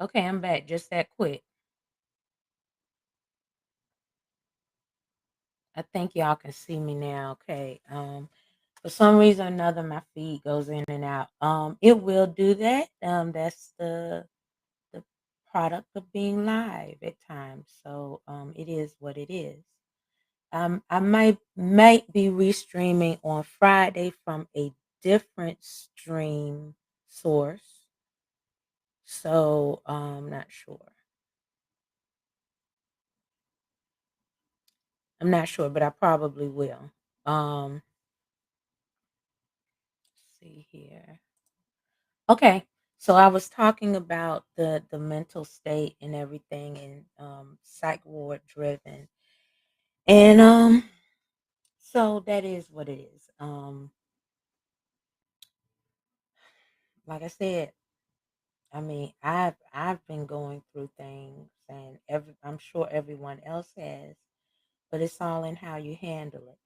Okay, I'm back just that quick. I think y'all can see me now. Okay. For some reason or another, my feed goes in and out. It will do that. That's the product of being live at times. So it is what it is. I might be restreaming on Friday from a different stream source. So not sure. I'm not sure, but I probably will. See here. Okay. So I was talking about the mental state and everything and psych ward driven. And so that is what it is. Like I said, I mean, I've been going through things and I'm sure everyone else has, but it's all in how you handle it.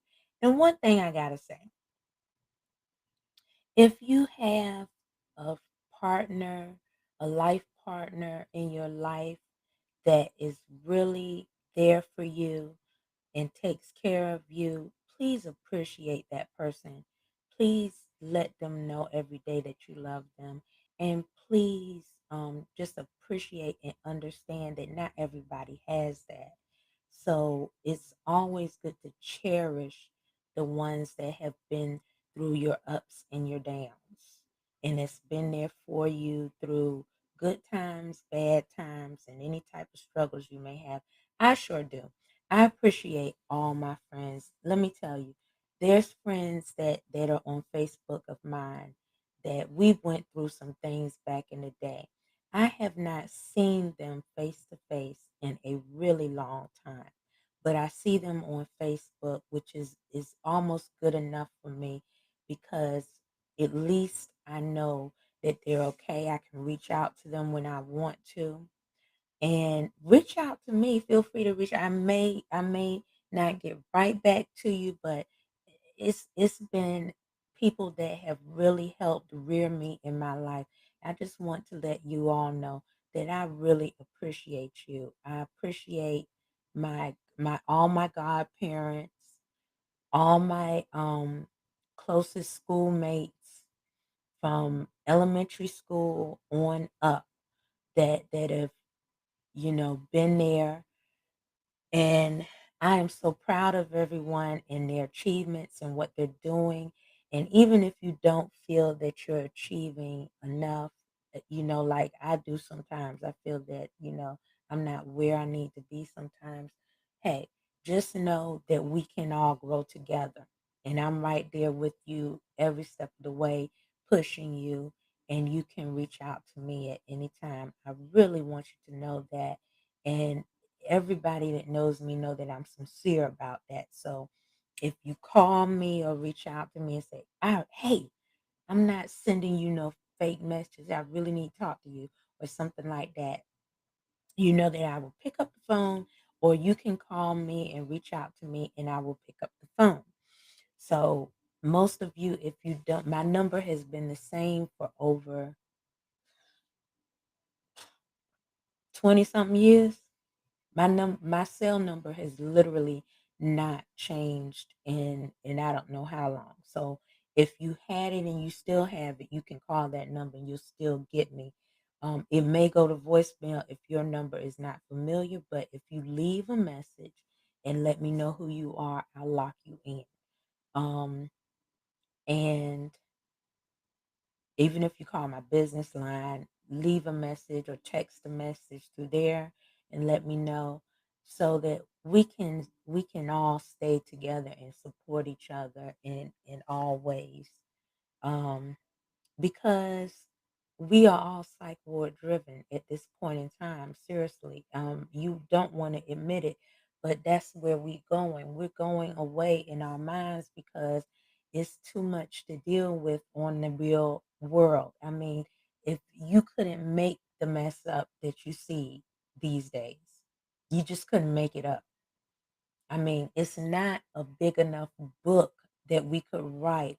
And one thing I got to say, if you have a partner, a life partner in your life that is really there for you and takes care of you, please appreciate that person. Please let them know every day that you love them. And please just appreciate and understand that not everybody has that. So it's always good to cherish the ones that have been through your ups and your downs. And it's been there for you through good times, bad times, and any type of struggles you may have. I sure do. I appreciate all my friends. Let me tell you, there's friends that are on Facebook of mine that we went through some things back in the day. I have not seen them face to face in a really long time, but I see them on Facebook, which is almost good enough for me because at least I know that they're okay. I can reach out to them when I want to and reach out to me. Feel free to reach. I may not get right back to you, but it's been people that have really helped rear me in my life. I just want to let you all know that I really appreciate you. I appreciate my all my godparents, all my closest schoolmates from elementary school on up that have been there. And I am so proud of everyone and their achievements and what they're doing. And even if you don't feel that you're achieving enough, like I do sometimes, I feel that, I'm not where I need to be sometimes. Hey, just know that we can all grow together. And I'm right there with you every step of the way, pushing you. And you can reach out to me at any time. I really want you to know that. And everybody that knows me know that I'm sincere about that. So if you call me or reach out to me and say, hey, I'm not sending you no fake messages. I really need to talk to you or something like that. You know that I will pick up the phone or you can call me and reach out to me and I will pick up the phone. So most of you, if you don't, my number has been the same for over 20 something years. My cell number has literally not changed in I don't know how long. So if you had it and you still have it, you can call that number and you'll still get me. It may go to voicemail if your number is not familiar, but if you leave a message and let me know who you are, I'll lock you in. Um, and even if you call my business line, leave a message or text a message through there and let me know so that we can all stay together and support each other in all ways. Um, because we are all psych ward driven at this point in time. Seriously, you don't want to admit it, but that's where we're going. We're going away in our minds because it's too much to deal with on the real world. I mean, if you couldn't make the mess up that you see these days, you just couldn't make it up. I mean, it's not a big enough book that we could write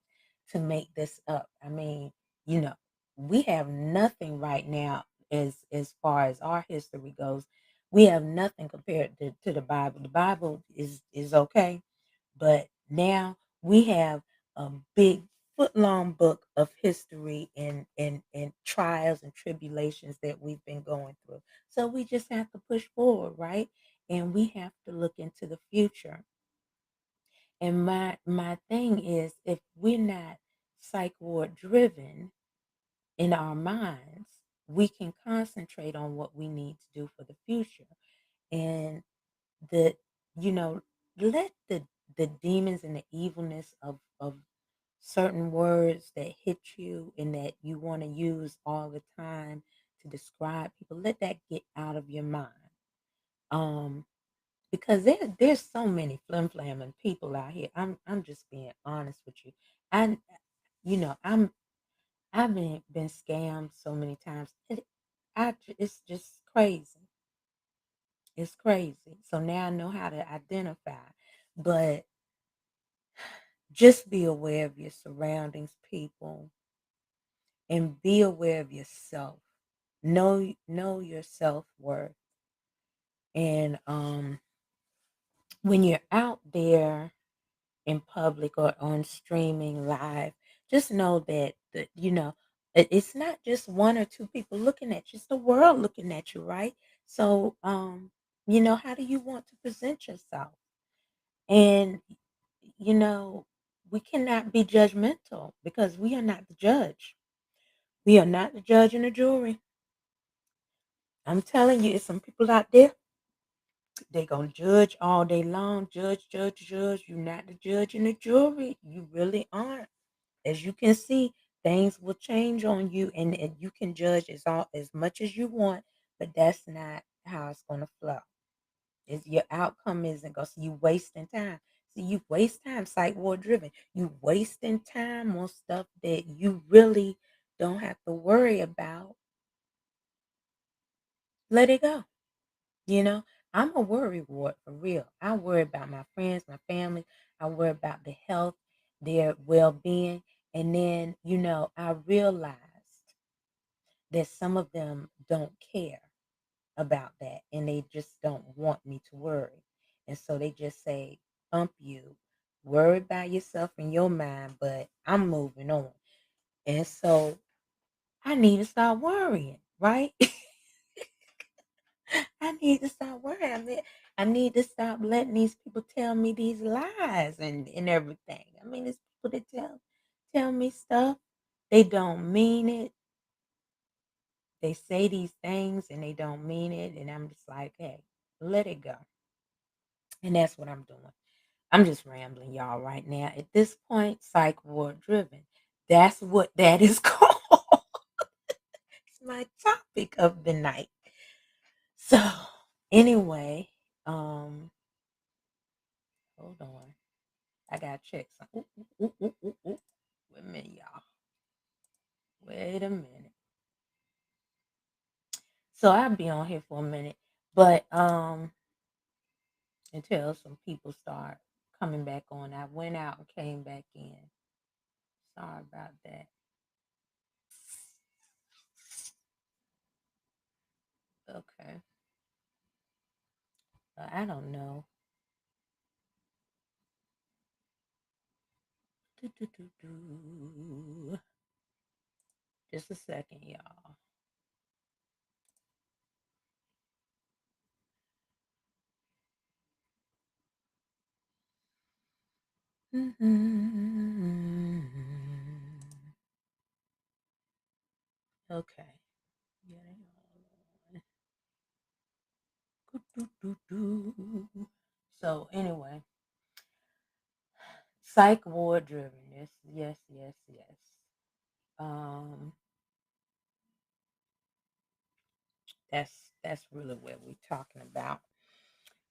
to make this up. I mean, you know, we have nothing right now. as far as our history goes. We have nothing compared to the Bible. The Bible is okay, but now we have a big foot-long book of history and trials and tribulations that we've been going through. So we just have to push forward, right? And we have to look into the future. And my thing is, if we're not psych ward driven in our minds, we can concentrate on what we need to do for the future. And the you know, let the demons and the evilness of certain words that hit you and that you want to use all the time to describe people, let that get out of your mind. Um, because there's so many flim flamming people out here. I'm just being honest with you. And I've been scammed so many times. It's just crazy. It's crazy. So now I know how to identify. But just be aware of your surroundings, people, and be aware of yourself. Know your self-worth. And when you're out there in public or on streaming live, just know that it's not just one or two people looking at you, it's the world looking at you, right? So how do you want to present yourself? And you know, we cannot be judgmental because we are not the judge. We are not the judge and the jury. I'm telling you, it's some people out there, they gonna judge all day long. Judge, judge, judge. You're not the judge and the jury. You really aren't. As you can see, things will change on you, and you can judge as much as you want, but that's not how it's gonna flow. Is your outcome isn't going, so you wasting time. See, you waste time, psych ward driven. You wasting time on stuff that you really don't have to worry about. Let it go. You know, I'm a worry ward for real. I worry about my friends, my family. I worry about the health, their well-being. And then, I realized that some of them don't care about that and they just don't want me to worry. And so they just say, bump you, worry about yourself in your mind, but I'm moving on. And so I need to start worrying, right? I need to stop worrying. I need to stop letting these people tell me these lies and everything. I mean, it's people that tell me stuff. They don't mean it. They say these things and they don't mean it. And I'm just like, hey, let it go. And that's what I'm doing. I'm just rambling, y'all, right now. At this point, psych ward driven. That's what that is called. It's my topic of the night. So, anyway, hold on. I gotta check some. Ooh. Wait a minute, y'all. Wait a minute. So I'll be on here for a minute, but until some people start coming back on. I went out and came back in. Sorry about that. Okay. I don't know. Do. Just a second, y'all. Okay. Yeah. So anyway, psych ward driven. Yes. Um, that's really what we're talking about.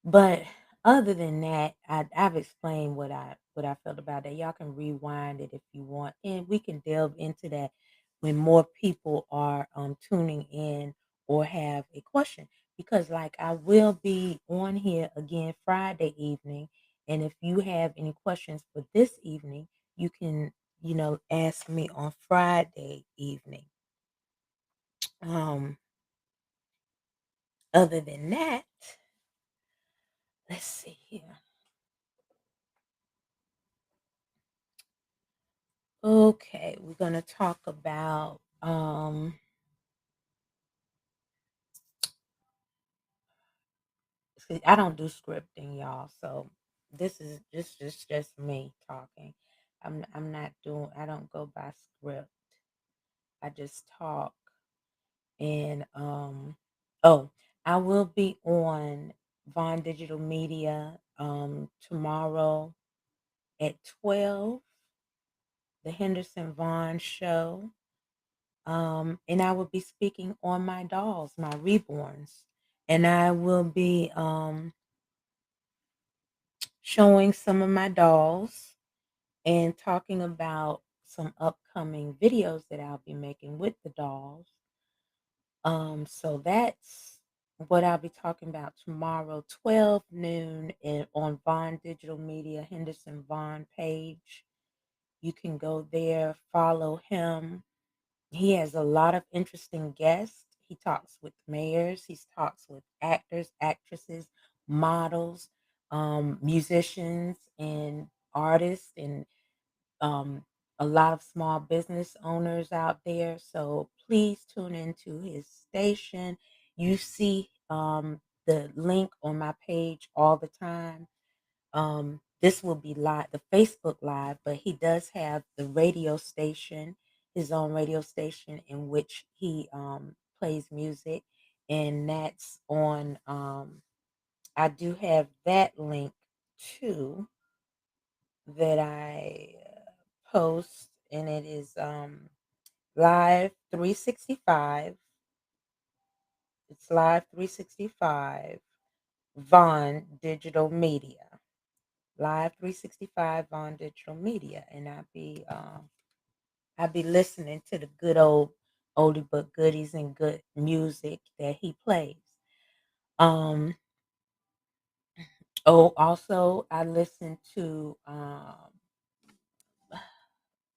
But other than that, I've explained what I felt about that. Y'all can rewind it if you want, and we can delve into that when more people are tuning in or have a question. Because like I will be on here again Friday evening, and if you have any questions for this evening, you can ask me on Friday evening. Um, other than that, let's see here. Okay, we're gonna talk about see, I don't do scripting, y'all, so this is just me talking. I'm not doing I don't go by script. I just talk. And oh, I will be on Vaughn Digital Media tomorrow at 12, the Henderson Vaughn show. And I will be speaking on my dolls, my reborns. And I will be showing some of my dolls and talking about some upcoming videos that I'll be making with the dolls. So that's what I'll be talking about tomorrow, 12 noon, and on Vaughn Digital Media, Henderson Vaughn page. You can go there, follow him. He has a lot of interesting guests. He talks with mayors, he talks with actors, actresses, models, musicians, and artists, and um, a lot of small business owners out there. So please tune into his station. You see the link on my page all the time. This will be live, the Facebook Live, but he does have the radio station, his own radio station in which he plays music, and that's on. I do have that link too that I post, and it is live 365. It's live 365 Vaughn Digital Media. Live 365 Vaughn Digital Media, and I'll be listening to the good oldie but goodies and good music that he plays. Um oh, also I listen to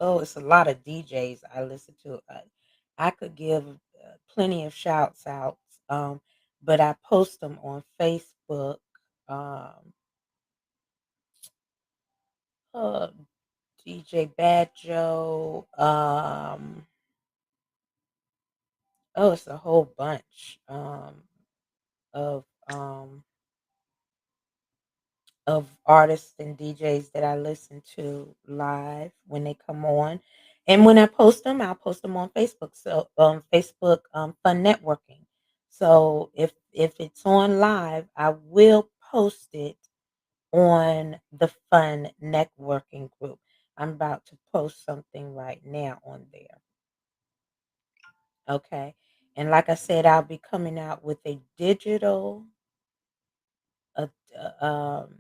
oh, it's a lot of DJs I listen to. I could give plenty of shouts outs, but I post them on Facebook. Um, uh, DJ Bad Joe. Oh, it's a whole bunch of um, of artists and DJs that I listen to live when they come on. And when I post them, I'll post them on Facebook. So Facebook Fun Networking. So if it's on live, I will post it on the Fun Networking group. I'm about to post something right now on there. Okay. And like I said, I'll be coming out with a, um,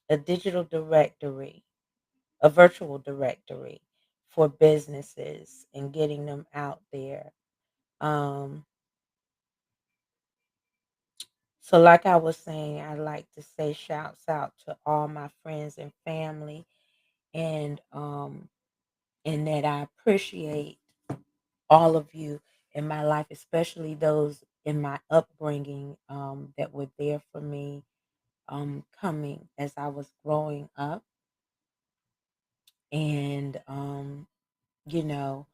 a digital directory, a virtual directory for businesses and getting them out there. Um, so, like I was saying, I like to say shouts out to all my friends and family, and and that I appreciate all of you in my life, especially those in my upbringing that were there for me coming as I was growing up. And you know,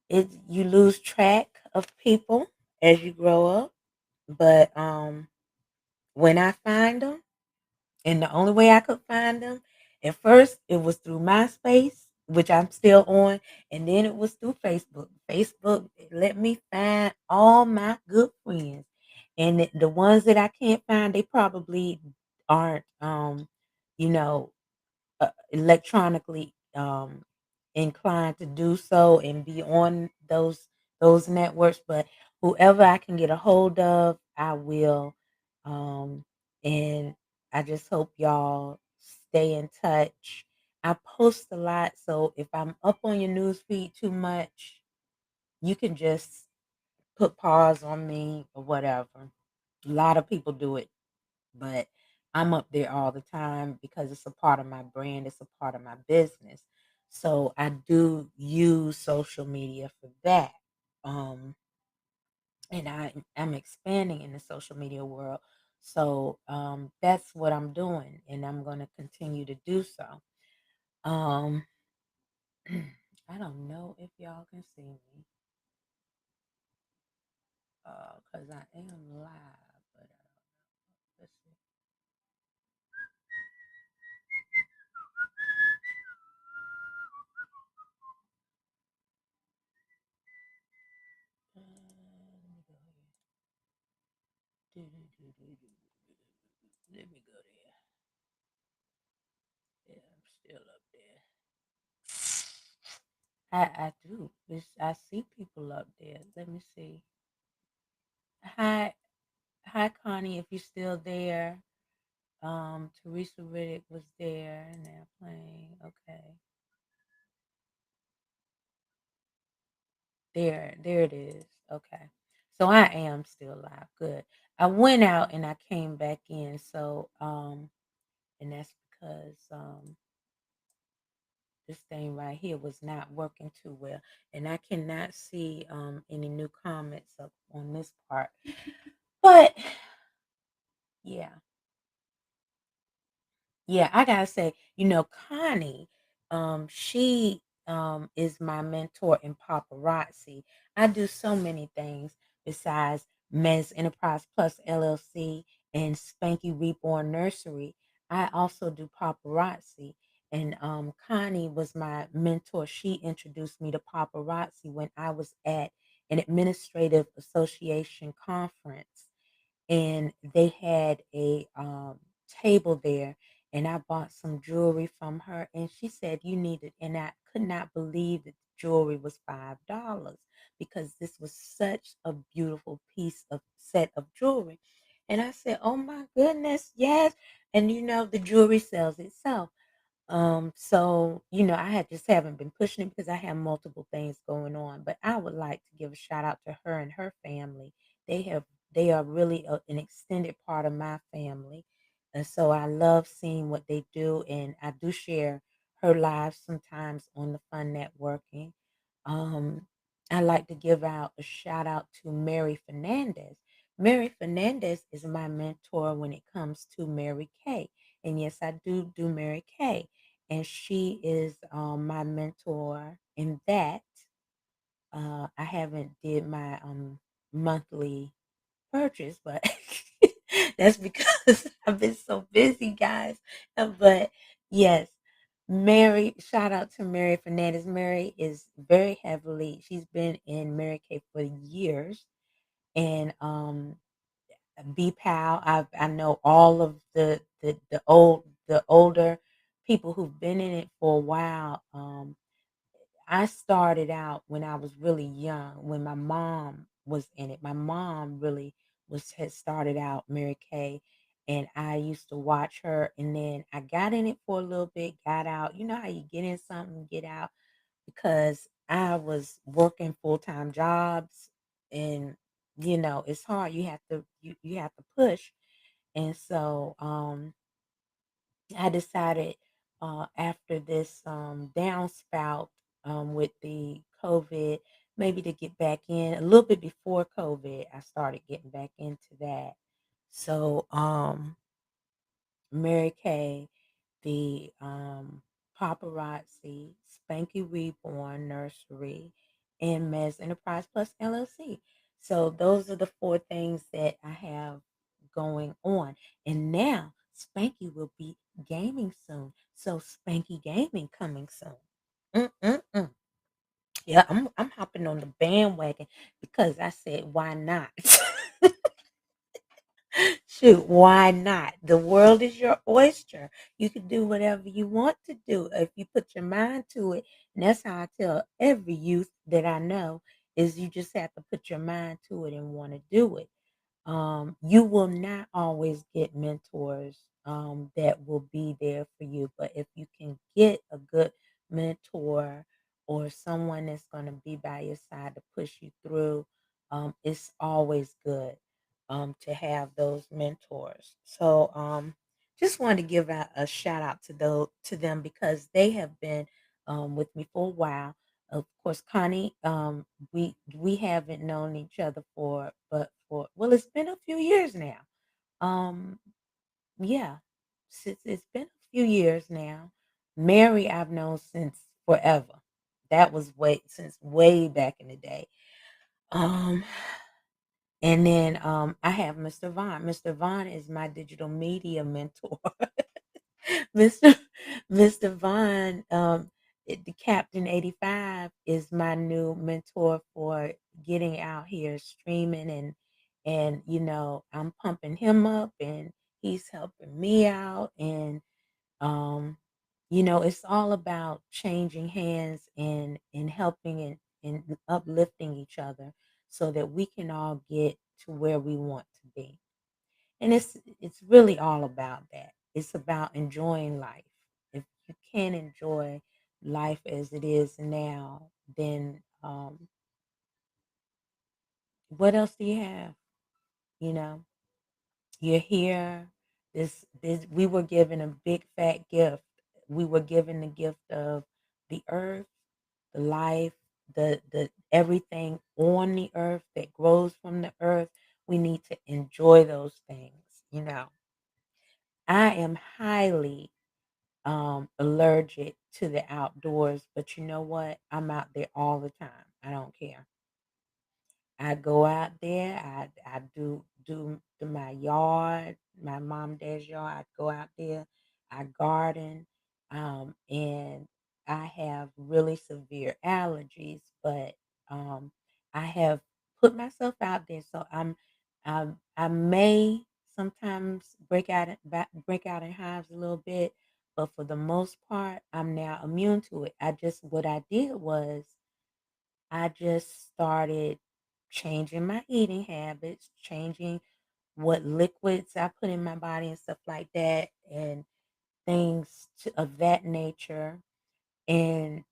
it you lose track of people as you grow up, but when I find them, and the only way I could find them, at first it was through MySpace, which I'm still on, and then it was through Facebook. Facebook let me find all my good friends, and the ones that I can't find, they probably aren't you know electronically inclined to do so and be on those networks. But whoever I can get a hold of, I will. Um, and I just hope y'all stay in touch. I post a lot, so if I'm up on your news feed too much, you can just put pause on me or whatever. A lot of people do it, but I'm up there all the time because it's a part of my brand, it's a part of my business. So I do use social media for that. Um, and I'm expanding in the social media world. So that's what I'm doing, and I'm going to continue to do so. Um, I don't know if y'all can see me because I am live, but I don't know. Let's see. Let me go here. Let me go there. Yeah, I'm still up there. I do. I see people up there. Let me see. Hi, hi, Connie. If you're still there, Teresa Riddick was there, and they're playing. Okay, there it is. Okay, so I am still live. Good. I went out and I came back in. So and that's because this thing right here was not working too well, and I cannot see any new comments up on this part. But yeah, yeah, I gotta say, Connie, she is my mentor in paparazzi. I do so many things besides Men's Enterprise Plus LLC and Spanky Reborn Nursery. I also do paparazzi. And Connie was my mentor. She introduced me to paparazzi when I was at an administrative association conference, and they had a table there, and I bought some jewelry from her, and she said you needed, and I could not believe that the jewelry was $5 because this was such a beautiful piece of set of jewelry. And I said, oh my goodness, yes. And the jewelry sells itself. So I had just haven't been pushing it because I have multiple things going on. But I would like to give a shout out to her and her family. They have they are really an extended part of my family. And so I love seeing what they do, and I do share her live sometimes on the Fun Networking. Um, I like to give out a shout out to Mary Fernandez. Mary Fernandez is my mentor when it comes to Mary Kay. And yes, I do Mary Kay, and she is my mentor in that. I haven't did my monthly purchase, but that's because I've been so busy, guys. But yes, Mary, shout out to Mary Fernandez. Mary is very heavily, she's been in Mary Kay for years. And BPAL, I know all of the older people who've been in it for a while. I started out when I was really young, when my mom was in it. My mom really had started out Mary Kay, and I used to watch her. And then I got in it for a little bit, got out. You know how you get in something, get out, because I was working full-time jobs, and it's hard. You have to push. And so I decided after this downspout with the COVID, maybe to get back in a little bit before COVID, I started getting back into that. So Mary Kay, the Paparazzi, Spanky Reborn Nursery, and Mez Enterprise Plus LLC. So those are the four things that I have going on. And now Spanky will be gaming soon. So Spanky Gaming coming soon. Mm-mm-mm. Yeah, I'm hopping on the bandwagon because I said, why not? Shoot, why not? The world is your oyster. You can do whatever you want to do if you put your mind to it. And that's how I tell every youth that I know is you just have to put your mind to it and want to do it. You will not always get mentors that will be there for you, but if you can get a good mentor or someone that's going to be by your side to push you through, it's always good to have those mentors. So just wanted to give a shout out to them because they have been with me for a while. of course, Connie, we haven't known each other for well, it's been a few years now. Um, yeah, since it's been a few years now. Mary, I've known since forever. That was way since way back in the day. Um, and then I have Mr. Vaughn. Mr. Vaughn is my digital media mentor. Mr. Mr. Vaughn, the Captain 85 is my new mentor for getting out here streaming and I'm pumping him up and he's helping me out and um it's all about changing hands and helping and uplifting each other so that we can all get to where we want to be. And it's really all about that. It's about enjoying life. If you can't enjoy life as it is now, then what else do you have? You know, you're here. This we were given a big fat gift. We were given the gift of the earth, the life, the everything on the earth that grows from the earth. We need to enjoy those things. I am highly allergic to the outdoors, but you know what? I'm out there all the time. I don't care. I go out there. I do my yard, my mom and dad's yard. I go out there. I garden, and I have really severe allergies, but um, I have put myself out there. So I may sometimes break out in hives a little bit, but for the most part, I'm now immune to it. What I did was I just started changing my eating habits, changing what liquids I put in my body and stuff like that, and of that nature, and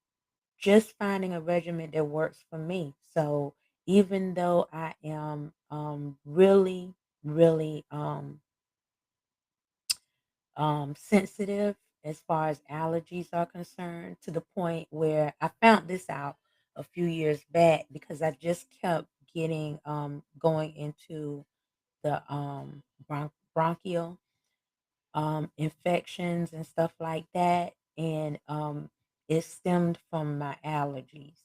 just finding a regimen that works for me. So even though I am really, really sensitive as far as allergies are concerned, to the point where I found this out a few years back because I just kept getting going into the bronchial infections and stuff like that. And it stemmed from my allergies.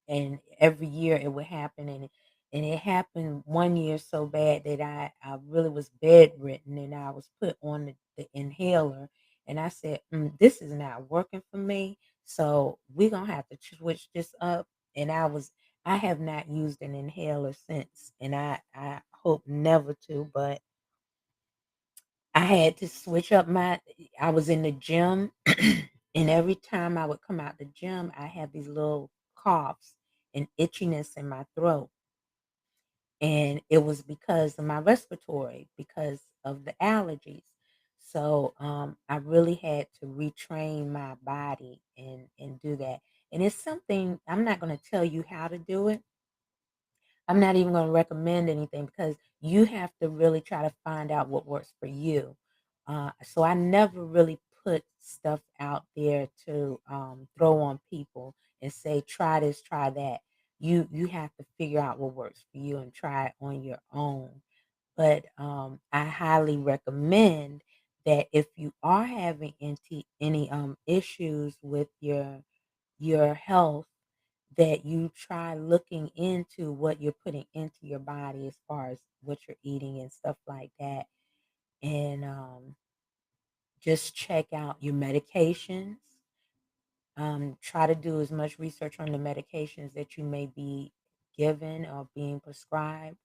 And every year it would happen. And it happened one year so bad that I really was bedridden and I was put on the inhaler. And I said, this is not working for me. So we're going to have to switch this up. And I have not used an inhaler since. And I hope never to, but I had to switch up I was in the gym and every time I would come out the gym, I had these little coughs and itchiness in my throat. And it was because of my respiratory, because of the allergies. So I really had to retrain my body and do that. And it's something I'm not going to tell you how to do it. I'm not even going to recommend anything because you have to really try to find out what works for you. So I never really put stuff out there to throw on people and say, try this, try that. You have to figure out what works for you and try it on your own. But I highly recommend that if you are having any issues with your health, that you try looking into what you're putting into your body as far as what you're eating and stuff like that. And just check out your medications. Try to do as much research on the medications that you may be given or being prescribed,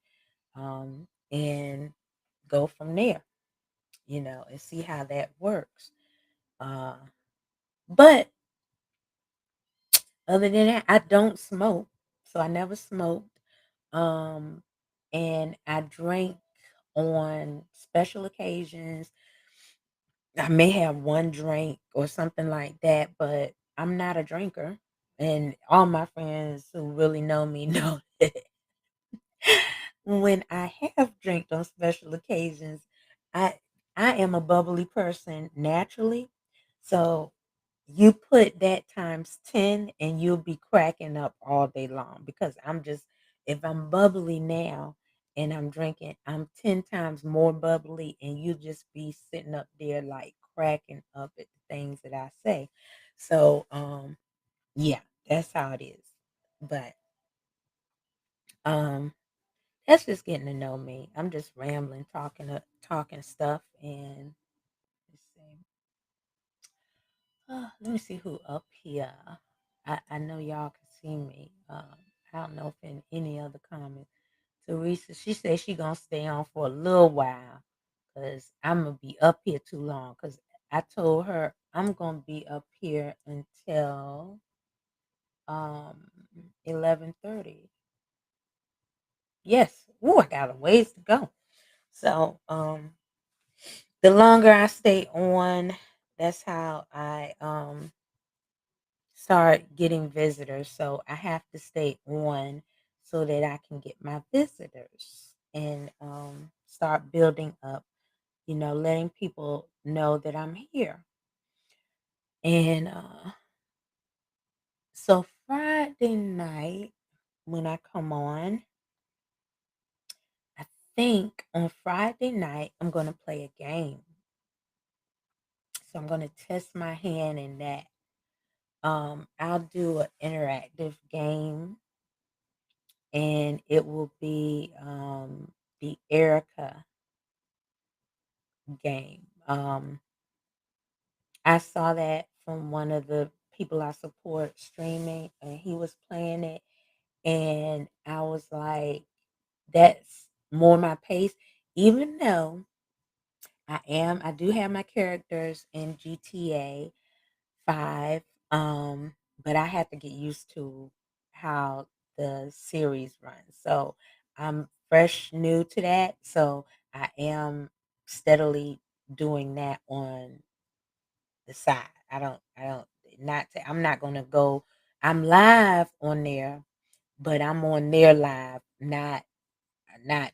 and go from there, and see how that works. Uh, but other than that, I don't smoke. So I never smoked. Um, and I drink on special occasions. I may have one drink or something like that, but I'm not a drinker. And all my friends who really know me know that when I have drank on special occasions, I I am a bubbly person naturally. So you put that times 10 and you'll be cracking up all day long because I'm just, if I'm bubbly now and I'm drinking, I'm 10 times more bubbly and you just be sitting up there like cracking up at the things that I say. So, yeah, that's how it is. But, um, that's just getting to know me. I'm just rambling, talking stuff, and let's see. Let me see who up here. I know y'all can see me. I don't know if in any other comments. Teresa, she said she gonna stay on for a little while because I'm gonna be up here too long. Cause I told her I'm gonna be up here until 11:30. Yes. Ooh, I got a ways to go. So the longer I stay on, that's how I start getting visitors. So I have to stay on so that I can get my visitors and start building up, letting people know that I'm here. And so Friday night, when I come on, I think on Friday night, I'm going to play a game. So I'm going to test my hand in that. I'll do an interactive game and it will be the Erica game. I saw that from one of the people I support streaming, and he was playing it, and I was like, "That's more my pace." Even though I do have my characters in GTA 5, but I have to get used to how the series runs. So I'm fresh new to that. So I am steadily doing that on the side. I'm not gonna go. I'm live on there, but I'm on their live, not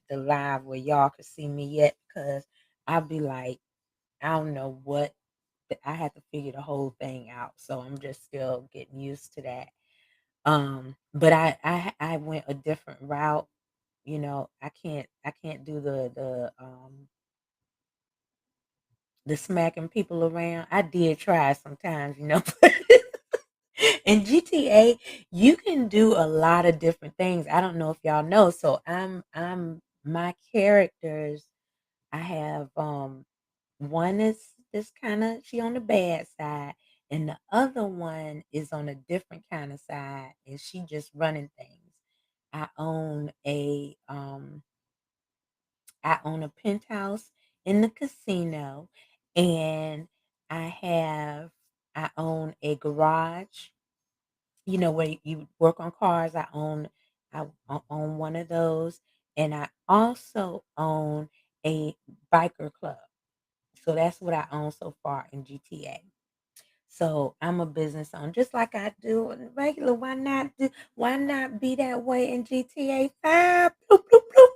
the live where y'all can see me yet because I'll be like, I don't know what I have to figure the whole thing out. So I'm just still getting used to that. But I went a different route. I can't do the smacking people around. I did try sometimes. In GTA, you can do a lot of different things. I don't know if y'all know. So I'm my characters. I have one is this kind of she on the bad side, and the other one is on a different kind of side, and she just running things. I own a um I own a penthouse in the casino, and I have I own a garage. Where you work on cars. I own one of those, and I also own a biker club. So that's what I own so far in GTA. So I'm a business owner, just like I do in regular. Why not be that way in GTA 5? Bloop, bloop, bloop.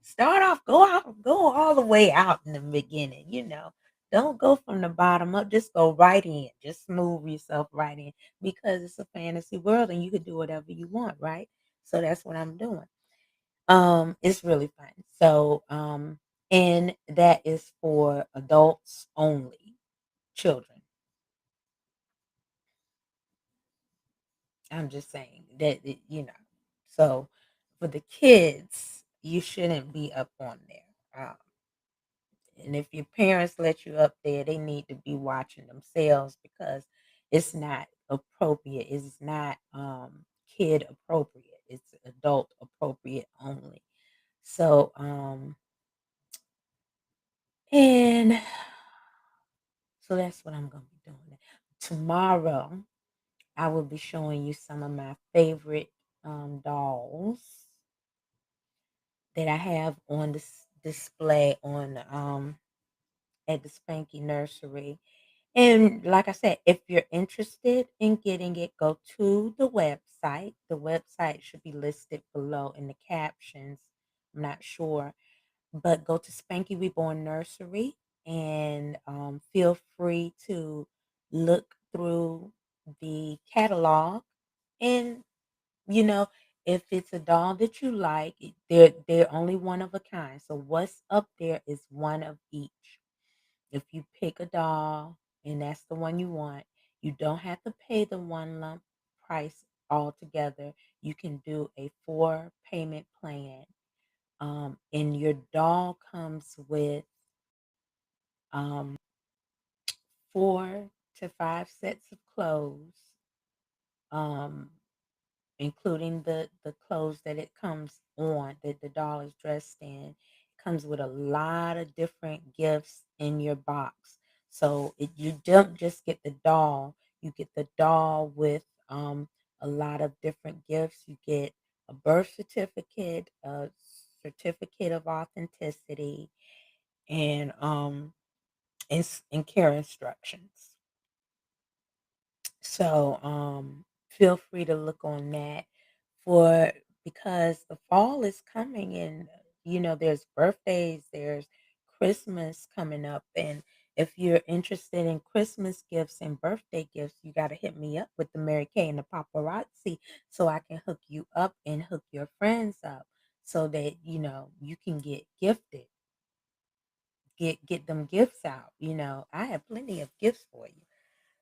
Start off, go all the way out in the beginning. Don't go from the bottom up, just go right in. Just smooth yourself right in because it's a fantasy world and you can do whatever you want, right? So that's what I'm doing. It's really fun. So, and that is for adults only, children. I'm just saying that. So for the kids, you shouldn't be up on there. And if your parents let you up there, they need to be watching themselves because it's not appropriate. It's not kid appropriate. It's adult appropriate only. So and so that's what I'm gonna be doing. Tomorrow I will be showing you some of my favorite dolls that I have on this display on at the Spanky Nursery. And like I said, if you're interested in getting it, go to the website. The website should be listed below in the captions. I'm not sure, but go to Spanky Reborn Nursery and feel free to look through the catalog, and you know, if it's a doll that you like, they're only one of a kind. So what's up there is one of each. If you pick a doll and that's the one you want, you don't have to pay the one lump price altogether. You can do a 4 payment plan. And your doll comes with um, 4 to 5 sets of clothes, um, including the clothes that it comes on, that the doll is dressed in. It comes with a lot of different gifts in your box. So you don't just get the doll, you get the doll with a lot of different gifts. You get a birth certificate, a certificate of authenticity, and and care instructions. So feel free to look on that for, because the fall is coming, and there's birthdays, there's Christmas coming up, and if you're interested in Christmas gifts and birthday gifts, you got to hit me up with the Mary Kay and the paparazzi so I can hook you up and hook your friends up so that you can get gifted, get them gifts out. I have plenty of gifts for you.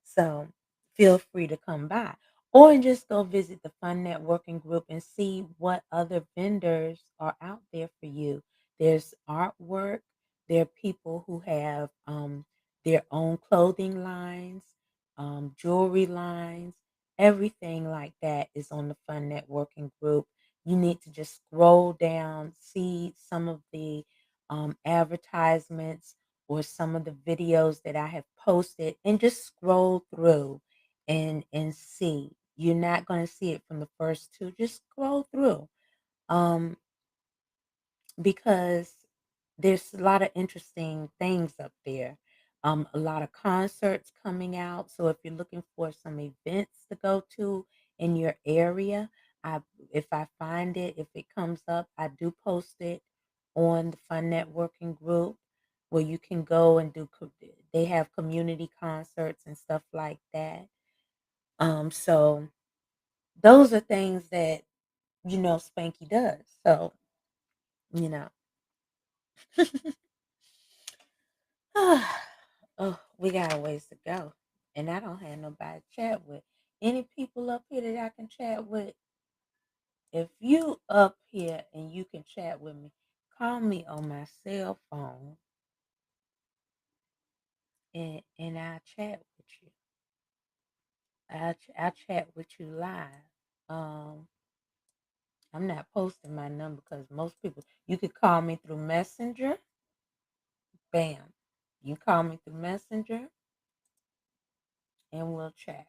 So feel free to come by or just go visit the Fun Networking Group and see what other vendors are out there for you. There's artwork, there are people who have their own clothing lines, jewelry lines, everything like that is on the Fun Networking Group. You need to just scroll down, see some of the advertisements or some of the videos that I have posted, and just scroll through and see. You're not going to see it from the first two. Just scroll through. Um, because there's a lot of interesting things up there. A lot of concerts coming out. So if you're looking for some events to go to in your area, I if I find it, if it comes up, I do post it on the Fun Networking Group where you can go and they have community concerts and stuff like that. So those are things that Spanky does. So, you know. Oh, we got a ways to go. And I don't have nobody to chat with. Any people up here that I can chat with? If you up here and you can chat with me, call me on my cell phone and I'll chat with you. I'll chat with you live. Um, I'm not posting my number because most people, you could call me through Messenger. Bam. You call me through Messenger and we'll chat.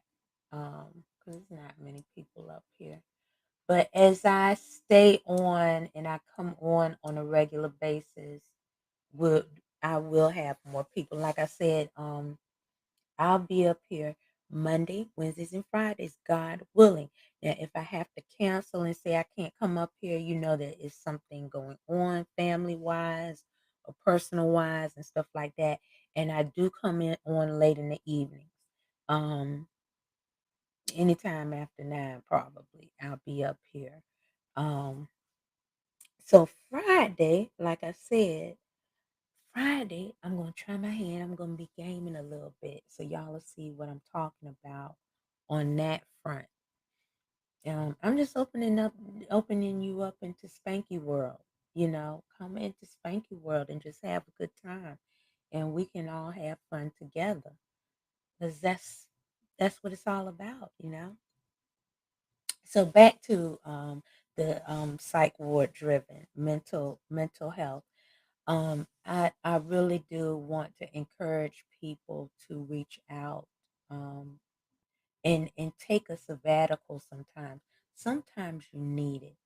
Because there's not many people up here. But as I stay on and I come on a regular basis, will I will have more people. Like I said, I'll be up here Monday, Wednesdays, and Fridays, God willing. Now, if I have to cancel and say I can't come up here, you know that it's something going on family wise or personal wise and stuff like that. And I do come in on late in the evenings. Um, Anytime after 9, probably I'll be up here. Um, so Friday, like I said, Friday, I'm gonna try my hand. I'm gonna be gaming a little bit, so y'all will see what I'm talking about on that front. I'm just opening you up into Spanky World. Come into Spanky World and just have a good time, and we can all have fun together. Cause that's what it's all about. So back to the psych ward driven mental health. I really do want to encourage people to reach out um, and take a sabbatical sometimes. Sometimes you need it.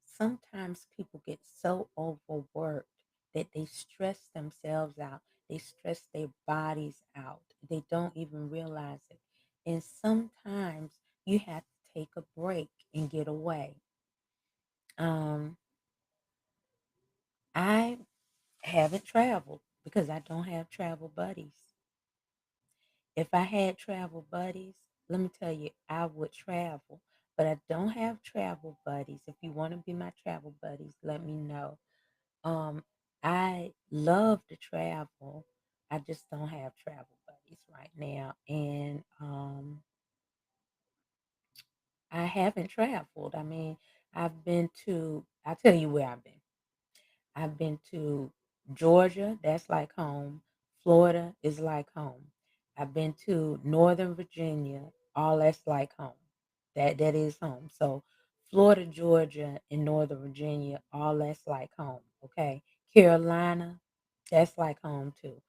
Sometimes people get so overworked that they stress themselves out. They stress their bodies out. They don't even realize it. And sometimes you have to take a break and get away. Um, I haven't traveled because I don't have travel buddies. If I had travel buddies, let me tell you, I would travel. But I don't have travel buddies. If you want to be my travel buddies, let me know. Um, I love to travel. I just don't have travel buddies right now. And I haven't traveled. I mean, I'll tell you where I've been. I've been to Georgia, that's like home. Florida is like home. I've been to Northern Virginia, all that's like home. That is home. So Florida, Georgia, and Northern Virginia, all that's like home. Okay. Carolina, that's like home too.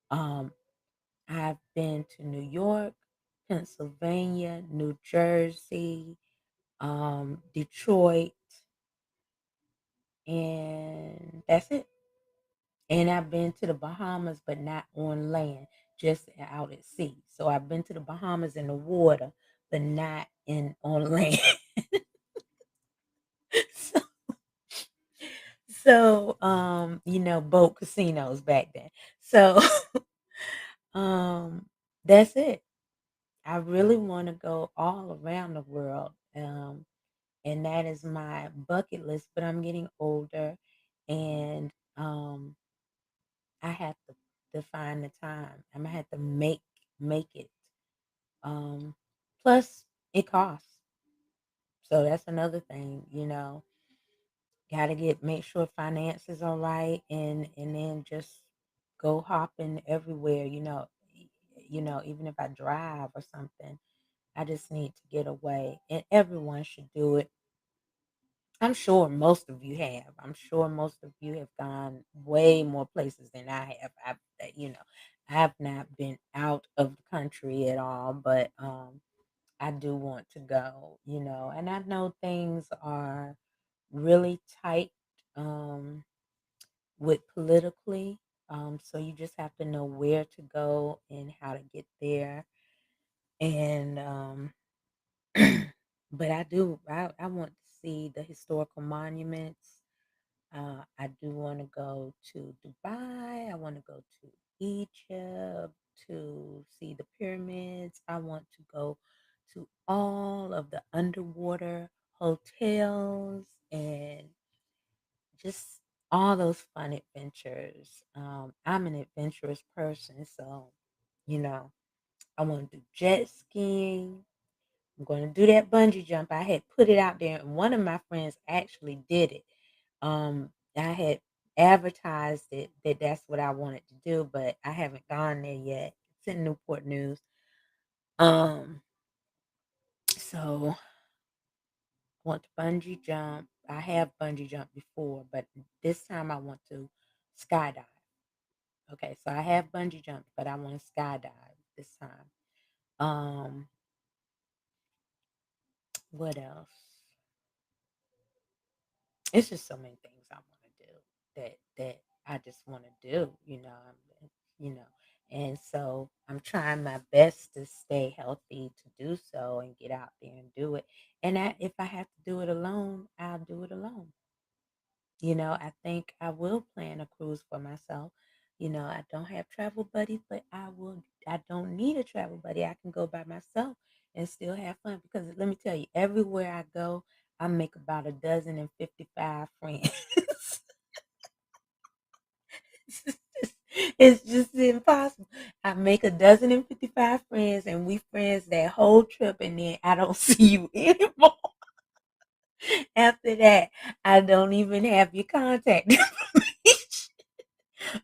Um, I've been to New York, Pennsylvania, New Jersey, Detroit, and that's it. And I've been to the Bahamas, but not on land, just out at sea. So I've been to the Bahamas in the water, but not in on land. so, boat casinos back then. So um that's it. I really want to go all around the world. And that is my bucket list, but I'm getting older and I have to define the time. I'm gonna have to make it. Um, Plus it costs. So that's another thing, gotta make sure finances are right and then just go hopping everywhere, even if I drive or something, I just need to get away. And everyone should do it. I'm sure most of you have. I'm sure most of you have gone way more places than I have. I've not been out of the country at all, but I do want to go, and I know things are really tight with politically. So you just have to know where to go and how to get there. And but I want to see the historical monuments. I do want to go to Dubai. I want to go to Egypt to see the pyramids. I want to go to all of the underwater hotels and just all those fun adventures. I'm an adventurous person, so you know, I want to do jet skiing. I'm going to do that bungee jump. I had put it out there, and one of my friends actually did it. I had advertised it that that's what I wanted to do, but I haven't gone there yet. It's in Newport News. Um, so I want to bungee jump. I have bungee jumped before, but this time I want to skydive. Okay, so I have bungee jumped, but I want to skydive this time. Um, what else? It's just so many things I want to do that I just want to do, you know. And so I'm trying my best to stay healthy to do so and get out there and do it. And if I have to do it alone, I'll do it alone. I think I will plan a cruise for myself. I don't have travel buddies, but I don't need a travel buddy. I can go by myself and still have fun because let me tell you, everywhere I go, I make about a dozen and 55 friends. It's just impossible. I make a dozen and 55 friends and we friends that whole trip and then I don't see you anymore. After that, I don't even have your contact information.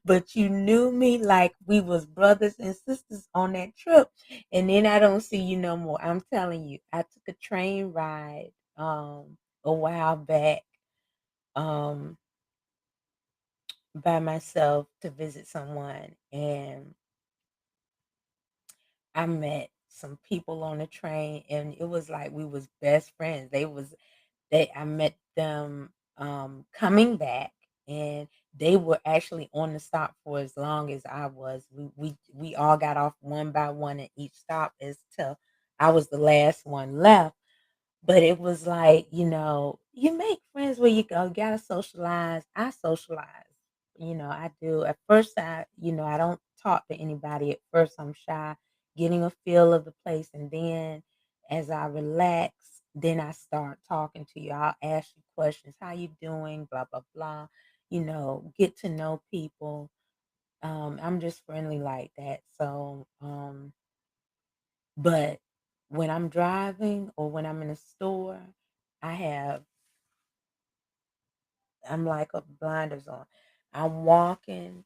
But you knew me like we was brothers and sisters on that trip, and then I don't see you no more. I'm telling you, I took a train ride a while back um by myself to visit someone, and I met some people on the train, and it was like we was best friends. I met them coming back, and they were actually on the stop for as long as I was. We all got off one by one at each stop as till I was the last one left. But it was like, you make friends where you go, you gotta socialize. I socialize. I do. At first I don't talk to anybody. At first I'm shy. getting a feel of the place. And then as I relax, then I start talking to you. I'll ask you questions. How you doing? Blah, blah, blah. Get to know people. I'm just friendly like that. So, but when I'm driving or when I'm in a store, I have I'm like a blinders on. I'm walking.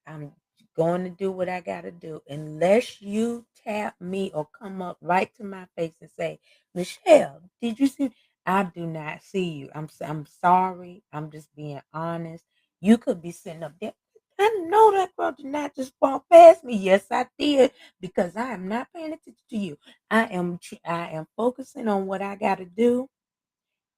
I'm going to do what I got to do. Unless you tap me or come up right to my face and say, Michelle, did you see? I do not see you. I'm sorry. I'm just being honest. You could be sitting up there. I know that girl did not just walk past me. Yes, I did, because I am not paying attention to you. I am focusing on what I got to do,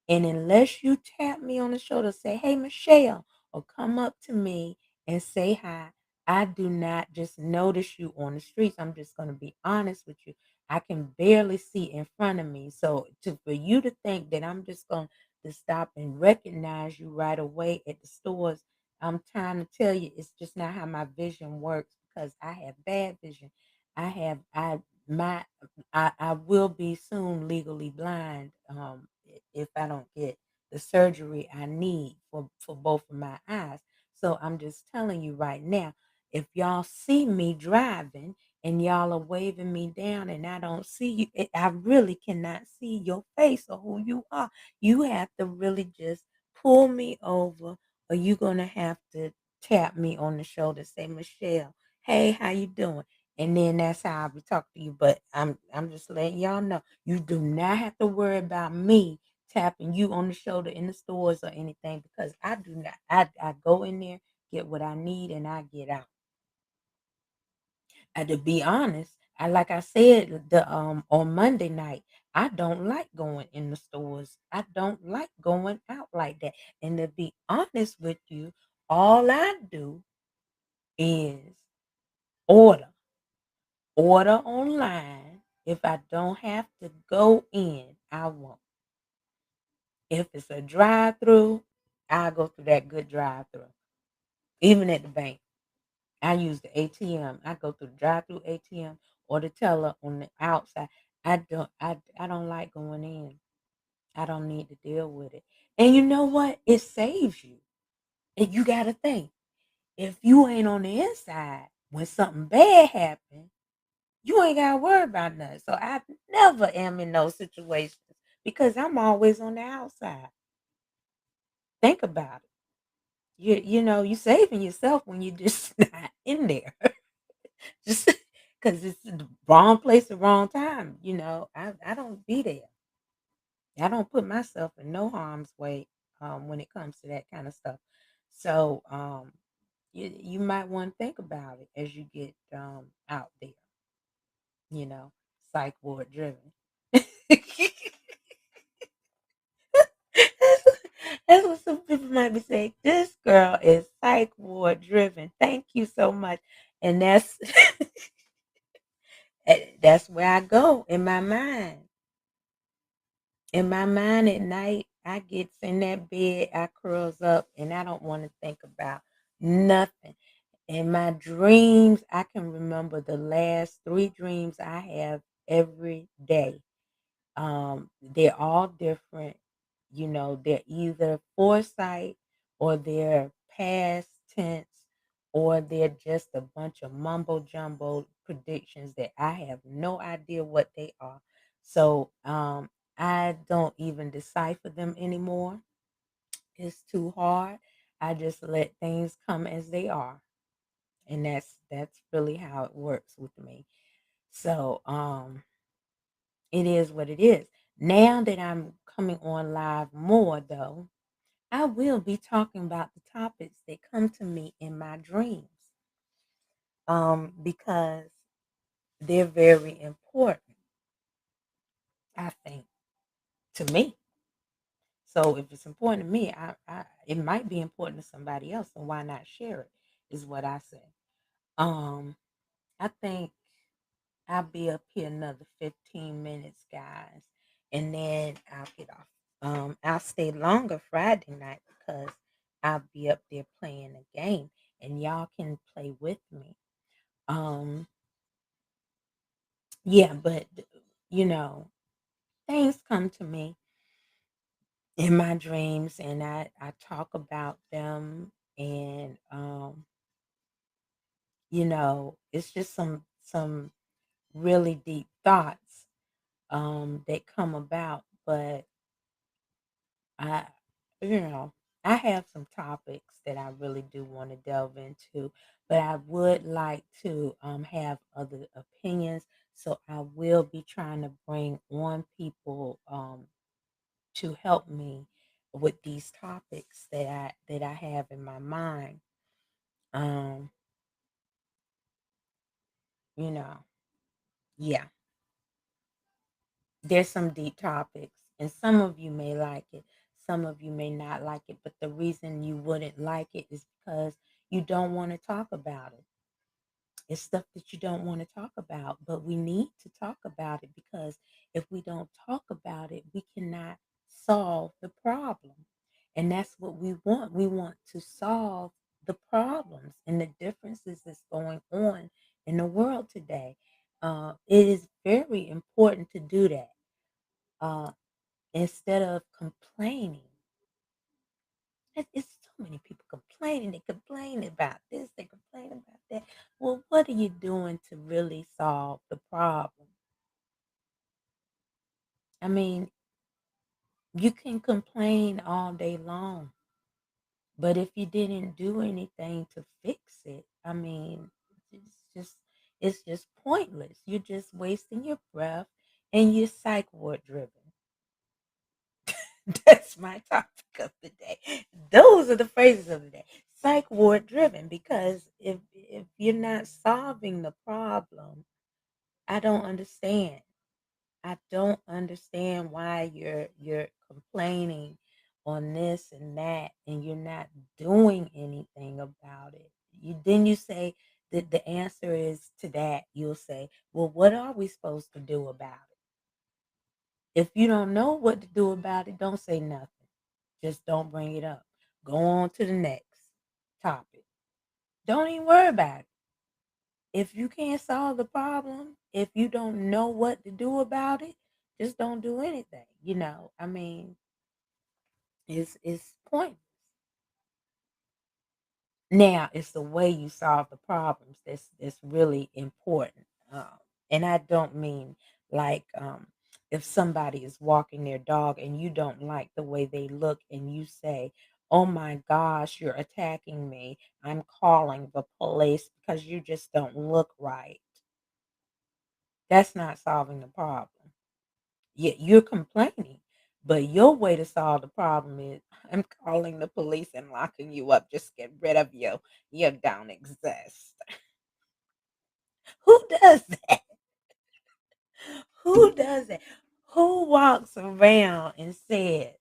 and unless you tap me on the shoulder, say, hey, Michelle, or come up to me and say hi, I do not just notice you on the streets. I'm just going to be honest with you. I can barely see in front of me. So for you to think that I'm just going to stop and recognize you right away at the stores, I'm trying to tell you, it's just not how my vision works, because I have bad vision. I have, I, my I will be soon legally blind, if I don't get the surgery I need for both of my eyes. So I'm just telling you right now, if y'all see me driving and y'all are waving me down and I don't see you, I really cannot see your face or who you are. You have to really just pull me over, or you're going to have to tap me on the shoulder, say, Michelle, hey, how you doing? And then that's how I'll be talking to you. But I'm just letting y'all know, you do not have to worry about me tapping you on the shoulder in the stores or anything, because I do not. I go in there, get what I need, and I get out. And to be honest, like I said the on Monday night, I don't like going in the stores. I don't like going out like that. And to be honest with you, all I do is order. Order online. If I don't have to go in, I won't. If it's a drive-through, I'll go through that good drive-through. Even at the bank, I use the ATM. I go through the drive-through ATM or the teller on the outside. I don't like going in. I don't need to deal with it. And you know what? It saves you. And you got to think, if you ain't on the inside, when something bad happens, you ain't got to worry about nothing. So I never am in those situations, because I'm always on the outside. Think about it. You saving yourself when you just not in there. Just because it's the wrong place, the wrong time. I don't be there. I don't put myself in no harm's way, when it comes to that kind of stuff. So you might want to think about it as you get out there. Psych ward driven. That's what some people might be saying. This girl is psych ward driven. Thank you so much. And that's where I go in my mind. In my mind at night, I gets in that bed, I curls up, and I don't want to think about nothing. In my dreams, I can remember the last 3 dreams I have every day. They're all different. They're either foresight, or they're past tense, or they're just a bunch of mumbo jumbo predictions that I have no idea what they are. So I don't even decipher them anymore. It's too hard. I just let things come as they are. And that's really how it works with me. So it is what it is. Now that I'm coming on live more, though, I will be talking about the topics that come to me in my dreams, because they're very important, I think, to me. So if it's important to me, it might be important to somebody else, and why not share it? Is what I say. Um, I think I'll be up here another 15 minutes, guys, and then I'll get off. I'll stay longer Friday night, because I'll be up there playing a game, and y'all can play with me. Um, Yeah, but you know, things come to me in my dreams, and I talk about them, and it's just some really deep thoughts that come about. But I, you know, I have some topics that I really do want to delve into, but I would like to have other opinions. So I will be trying to bring on people to help me with these topics that I have in my mind. Um, you know, yeah, there's some deep topics, and some of you may like it, some of you may not like it, but the reason you wouldn't like it is because you don't want to talk about it. It's stuff that you don't want to talk about, but we need to talk about it because if we don't talk about it, we cannot solve the problem. And that's what we want. We want to solve the problems and the differences that's going on in the world today. It is very important to do that uh, instead of complaining. It's so many people complaining. They complain about this, they complain about that. Well, what are you doing to really solve the problem? I mean, you can complain all day long, but if you didn't do anything to fix it, I mean, it's just it's just pointless. You're just wasting your breath and you're psych ward driven. That's my topic of the day. Those are the phrases of the day. Psych ward driven, because if you're not solving the problem, I don't understand. I don't understand why you're complaining on this and that and you're not doing anything about it. You say that the answer is to that. You'll say, "Well, what are we supposed to do about it?" If you don't know what to do about it, don't say nothing. Just don't bring it up. Go on to the next topic. Don't even worry about it. If you can't solve the problem, if you don't know what to do about it, just don't do anything. I mean, it's pointless. Now, it's the way you solve the problems that's really important. And I don't mean like if somebody is walking their dog and you don't like the way they look and you say, "Oh my gosh, you're attacking me. I'm calling the police because you just don't look right." That's not solving the problem. Yeah, you're complaining, but your way to solve the problem is, "I'm calling the police and locking you up. Just get rid of you. You don't exist." Who does that? Who does that? Who walks around and says,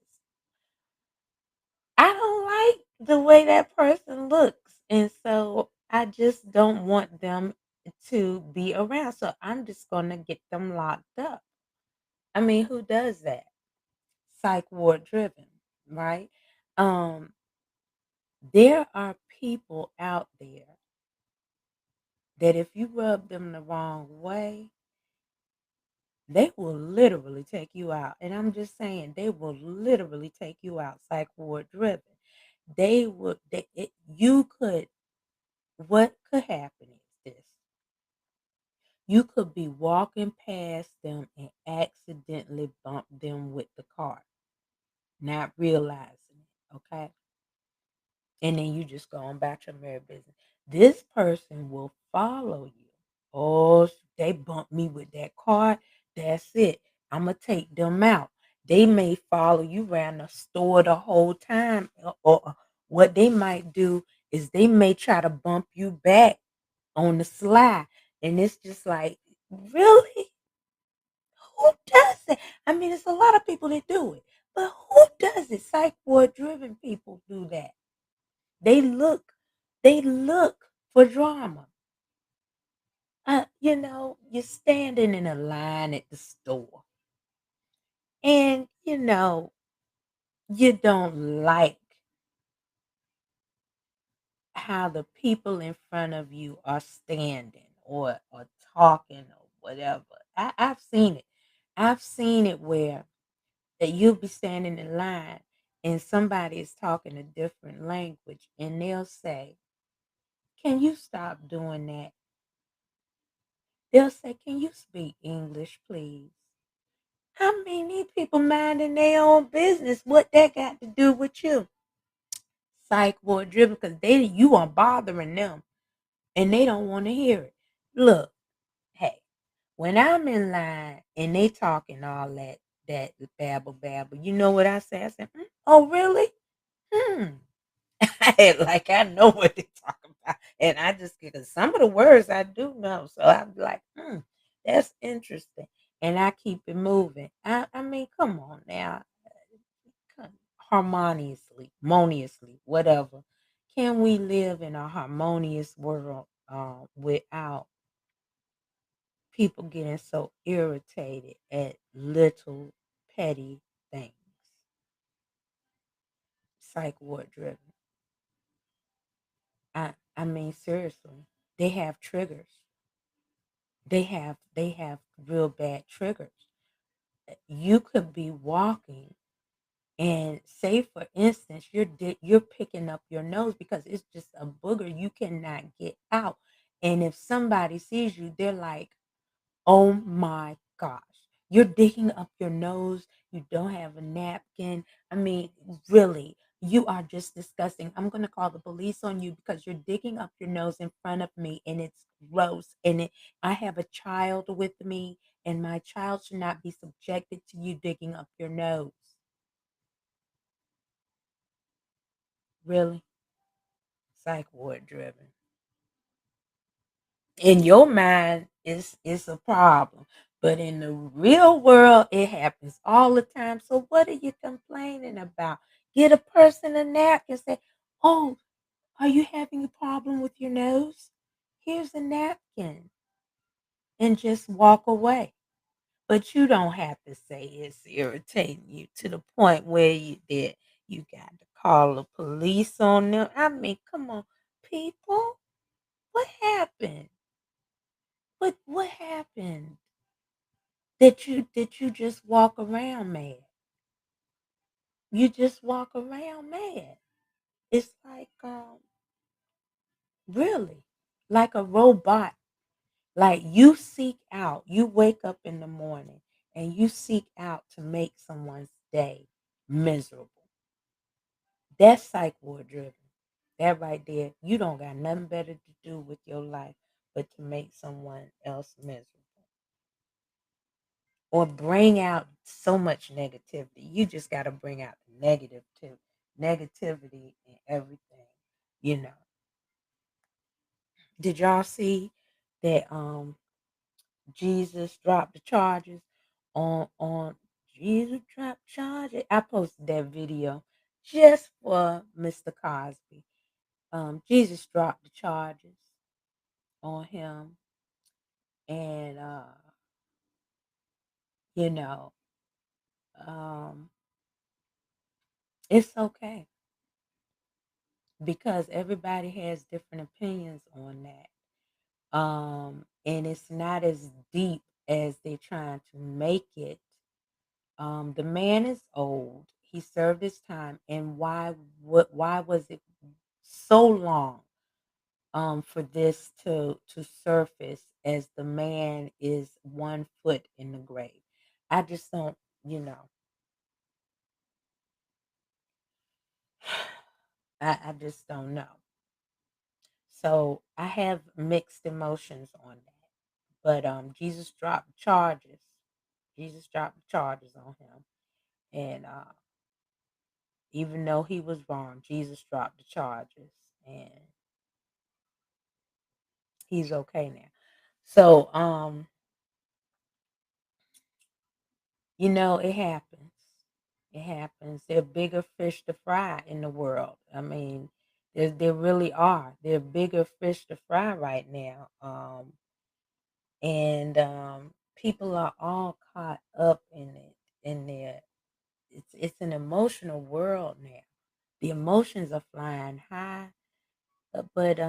"I don't like the way that person looks, and so I just don't want them to be around. So I'm just gonna get them locked up." I mean, who does that? Psych ward driven, right? Um, there are people out there that if you rub them the wrong way, they will literally take you out. And I'm just saying, they will literally take you out, psych ward driven. They would, you could, what could happen is this: you could be walking past them and accidentally bump them with the car, not realizing it, okay? And then you just go on about your merry business. This person will follow you. Oh, they bumped me with that car. That's it. I'm gonna take them out. They may follow you around the store the whole time, or what they might do is they may try to bump you back on the sly, and it's just like, really, who does that? I mean, it's a lot of people that do it, but who does it? Psych ward driven people do that. They look they look for drama. You're standing in a line at the store and you don't like how the people in front of you are standing or talking or whatever. I've seen it. I've seen it where that you'll be standing in line and somebody is talking a different language and they'll say, "Can you stop doing that?" They'll say, "Can you speak English, please?" I mean, these people minding their own business. What that got to do with you? Psych ward driven because you are bothering them and they don't want to hear it. Look, hey, when I'm in line and they talking all that babble, you know what I say? I said, "Oh, really? Hmm." Like I know what they're talking about, and I just because some of the words I do know, so I'm like, that's interesting, and I keep it moving. I mean, come on now, harmoniously, whatever. Can we live in a harmonious world without people getting so irritated at little petty things? Psych ward driven. I mean, seriously, they have triggers. They have real bad triggers. You could be walking and say for instance you're picking up your nose because it's just a booger you cannot get out. And if somebody sees you, they're like, "Oh my gosh, you're digging up your nose. You don't have a napkin. I mean, really, you are just disgusting. I'm going to call the police on you because you're digging up your nose in front of me and it's gross. I have a child with me and my child should not be subjected to you digging up your nose." Really? Psych ward driven. In your mind it's a problem, but in the real world it happens all the time. So what are you complaining about? Get a person a napkin and say, "Oh, are you having a problem with your nose? Here's a napkin," and just walk away. But you don't have to say it's irritating you to the point where you got to call the police on them. I mean, come on, people, what happened? What happened? That you just walk around mad. You just walk around mad. It's like really like a robot. Like you wake up in the morning and you seek out to make someone's day miserable. That's psych ward driven. That right there, you don't got nothing better to do with your life but to make someone else miserable. Or bring out so much negativity. You just got to bring out the negative too. Negativity and everything. You know. Did y'all see that Jesus dropped the charges on Jesus dropped charges? I posted that video just for Mr. Cosby. Jesus dropped the charges on him and you know, um it's okay because everybody has different opinions on that. And it's not as deep as they're trying to make it. The man is old. He served his time, and why was it so long for this to surface as the man is 1 foot in the grave? I just don't, you know, I just don't know. So I have mixed emotions on that. But Jesus dropped charges. Jesus dropped the charges on him. And even though he was wrong, Jesus dropped the charges. And he's okay now. So, it happens. It happens. There are bigger fish to fry in the world. I mean, there really are. There are bigger fish to fry right now. And people are all caught up in it. In there, it's an emotional world now. The emotions are flying high, but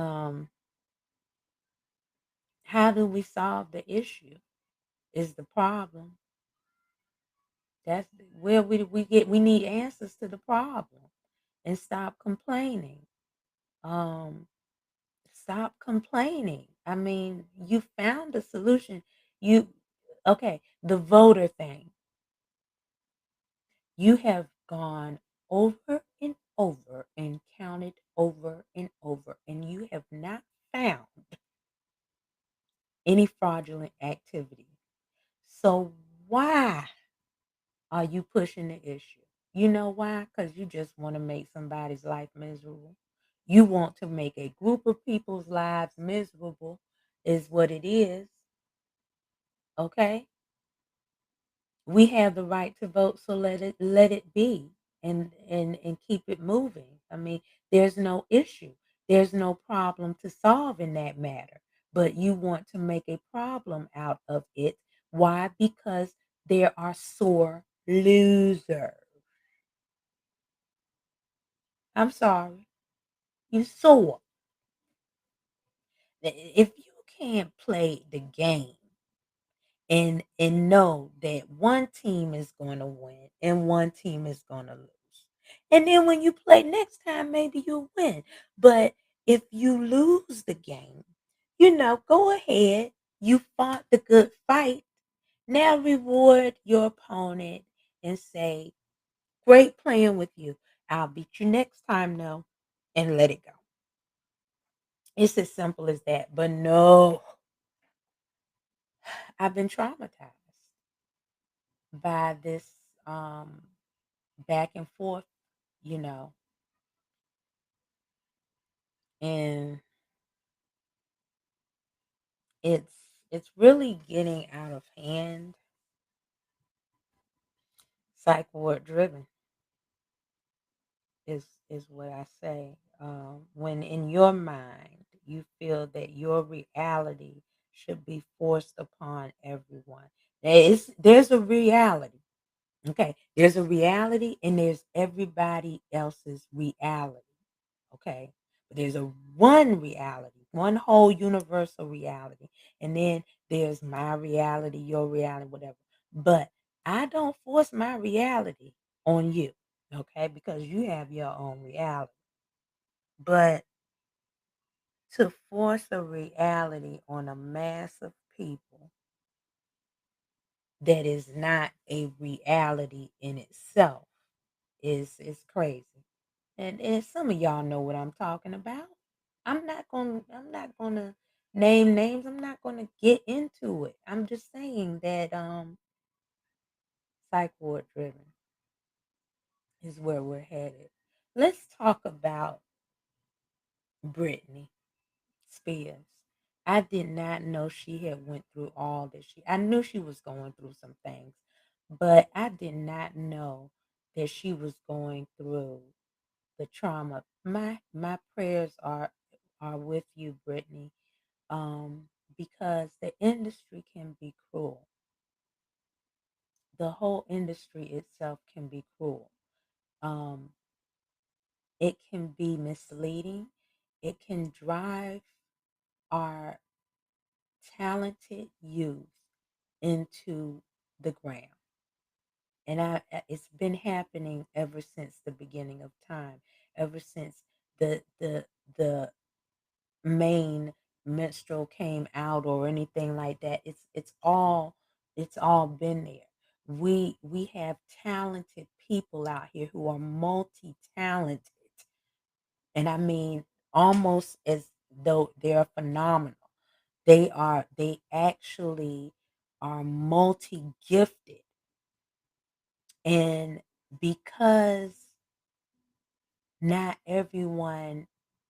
how do we solve the issue? is the problem. That's where we need answers to the problem and stop complaining. Um, Stop complaining. I mean, you found a solution. You okay, the voter thing. You have gone over and over and counted over and over, and you have not found any fraudulent activity. So why are you pushing the issue? You know why? Because you just want to make somebody's life miserable. You want to make a group of people's lives miserable, is what it is. Okay? We have the right to vote, so let it be, and keep it moving. I mean, there's no issue. There's no problem to solve in that matter. But you want to make a problem out of it. Why? Because there are sore losers. I'm sorry. You sore. If you can't play the game and know that one team is going to win and one team is going to lose. And then when you play next time, maybe you'll win. But if you lose the game, go ahead. You fought the good fight. Now reward your opponent and say, great playing with you. I'll beat you next time, though, and let it go. It's as simple as that. But no, I've been traumatized by this um, back and forth, you know, and it's it's really getting out of hand. Psych ward driven is what I say. When in your mind you feel that your reality should be forced upon everyone. There's a reality. Okay, there's a reality and there's everybody else's reality. Okay, but there's a one reality, one whole universal reality, and then there's my reality, your reality, whatever. But I don't force my reality on you, okay, because you have your own reality. But to force a reality on a mass of people that is not a reality in itself is crazy. And some of y'all know what I'm talking about. I'm not gonna name names. I'm not gonna get into it. I'm just saying that psych ward driven is where we're headed. Let's talk about Britney Spears. I did not know she had went through all that I knew she was going through some things, but I did not know that she was going through the trauma. My prayers are with you, Brittany, because the industry can be cruel. The whole industry itself can be cruel. Um, it can be misleading. It can drive our talented youth into the ground. And it's been happening ever since the beginning of time, ever since the main menstrual came out or anything like that. It's all been there. We have talented people out here who are multi-talented, and I mean almost as though they're phenomenal. They actually are multi-gifted, and because not everyone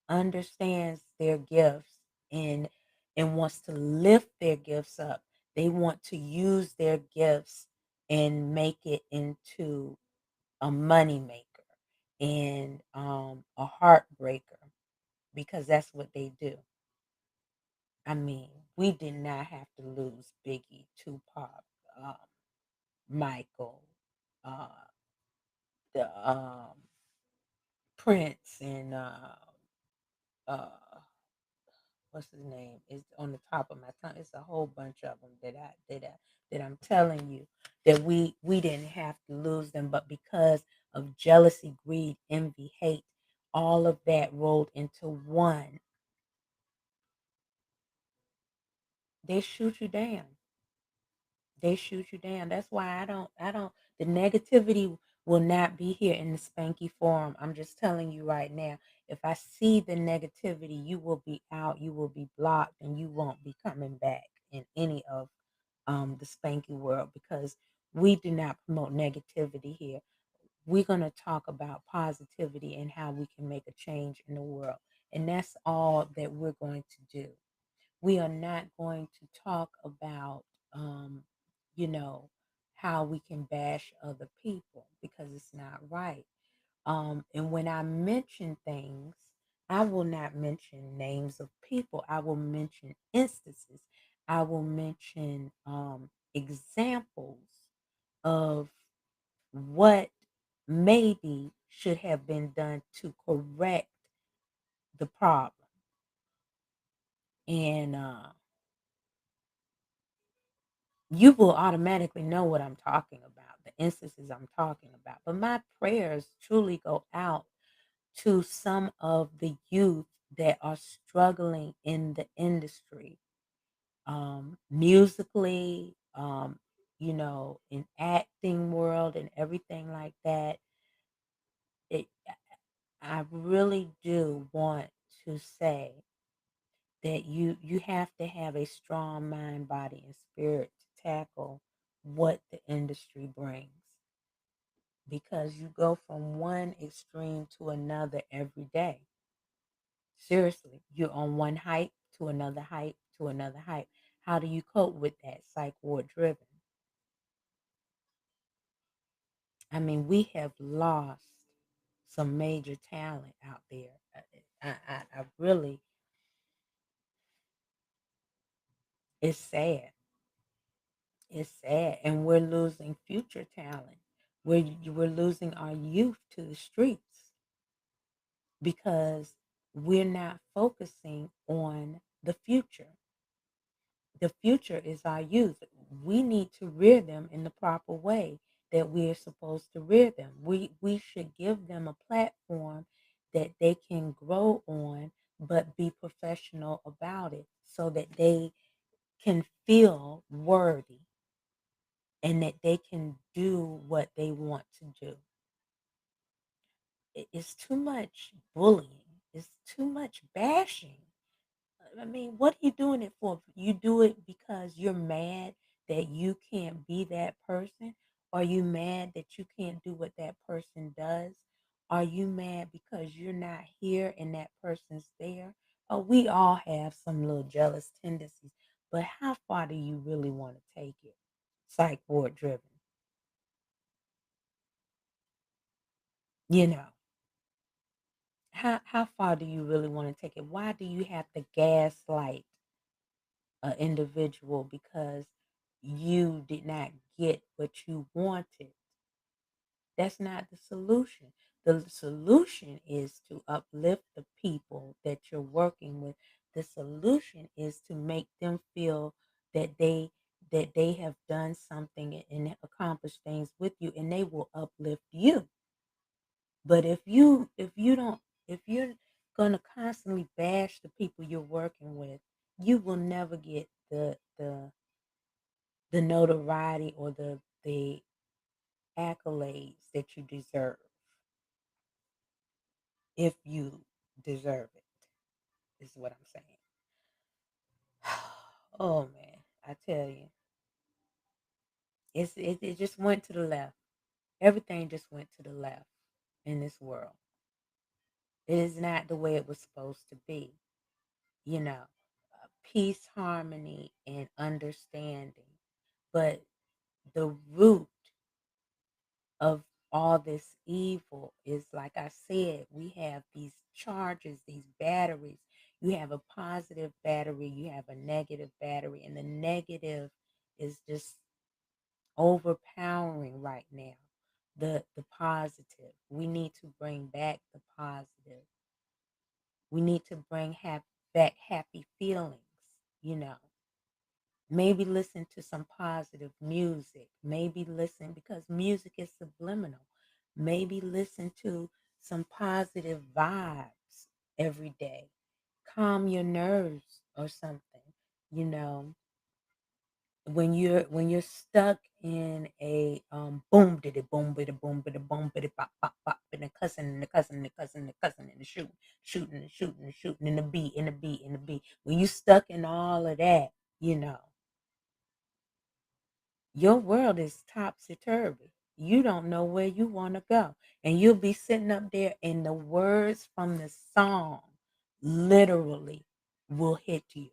understands their gifts and wants to lift their gifts up. They want to use their gifts and make it into a money maker and a heartbreaker because that's what they do. I mean, we did not have to lose Biggie, Tupac, um, Michael, uh, the Prince, and uh, what's his name is on the top of my tongue. It's a whole bunch of them that I that I'm telling you that we didn't have to lose them, but because of jealousy, greed, envy, hate, all of that rolled into one, they shoot you down. They shoot you down. That's why I don't the negativity will not be here in the Spanky forum. I'm just telling you right now. If I see the negativity, you will be out, you will be blocked, and you won't be coming back in any of the Spanky world because we do not promote negativity here. We're going to talk about positivity and how we can make a change in the world. And that's all that we're going to do. We are not going to talk about, um, you know, how we can bash other people because it's not right. And when I mention things, I will not mention names of people. I will mention instances. I will mention examples of what maybe should have been done to correct the problem. And you will automatically know what I'm talking about, the instances I'm talking about. But my prayers truly go out to some of the youth that are struggling in the industry, musically, in acting world and everything like that. It, I really do want to say that you have to have a strong mind, body, and spirit to tackle what the industry brings because you go from one extreme to another every day. Seriously, you're on one hype to another hype to another hype. How do you cope with that? Psych ward driven. I mean, we have lost some major talent out there. I really, it's sad. It's sad, and we're losing future talent. We're losing our youth to the streets because we're not focusing on the future. The future is our youth. We need to rear them in the proper way that we're supposed to rear them. We should give them a platform that they can grow on, but be professional about it so that they can feel worthy and that they can do what they want to do. It's too much bullying. It's too much bashing. I mean, what are you doing it for? You do it because you're mad that you can't be that person? Are you mad that you can't do what that person does? Are you mad because you're not here and that person's there? We all have some little jealous tendencies, but how far do you really want to take it? Psych ward driven, you know. How far do you really want to take it? Why do you have to gaslight an individual because you did not get what you wanted? That's not the solution. The solution is to uplift the people that you're working with. The solution is to make them feel that they have done something and accomplished things with you and they will uplift you. But if you don't if you're gonna constantly bash the people you're working with, you will never get the notoriety or the accolades that you deserve if you deserve it, is what I'm saying. Oh man, I tell you, it just went to the left. Everything just went to the left in this world. It is not the way it was supposed to be. You know, peace, harmony, and understanding. But the root of all this evil is, like I said, we have these charges, these batteries. You have a positive battery, you have a negative battery, and the negative is just overpowering right now. The positive. We need to bring back the positive. We need to bring back happy feelings, you know. Maybe listen to some positive music. Maybe listen, because music is subliminal. Maybe listen to some positive vibes every day. Calm your nerves or something. You know, when you're stuck in a boom diddy boom biddy boom biddy boom biddy pop pop pop and the cussing and the cussing and the cussing and the cussing and the shooting and shooting and shooting and the beat and the beat and the beat. When you stuck in all of that, you know, your world is topsy turvy. You don't know where you want to go. And you'll be sitting up there, and the words from the song literally will hit you.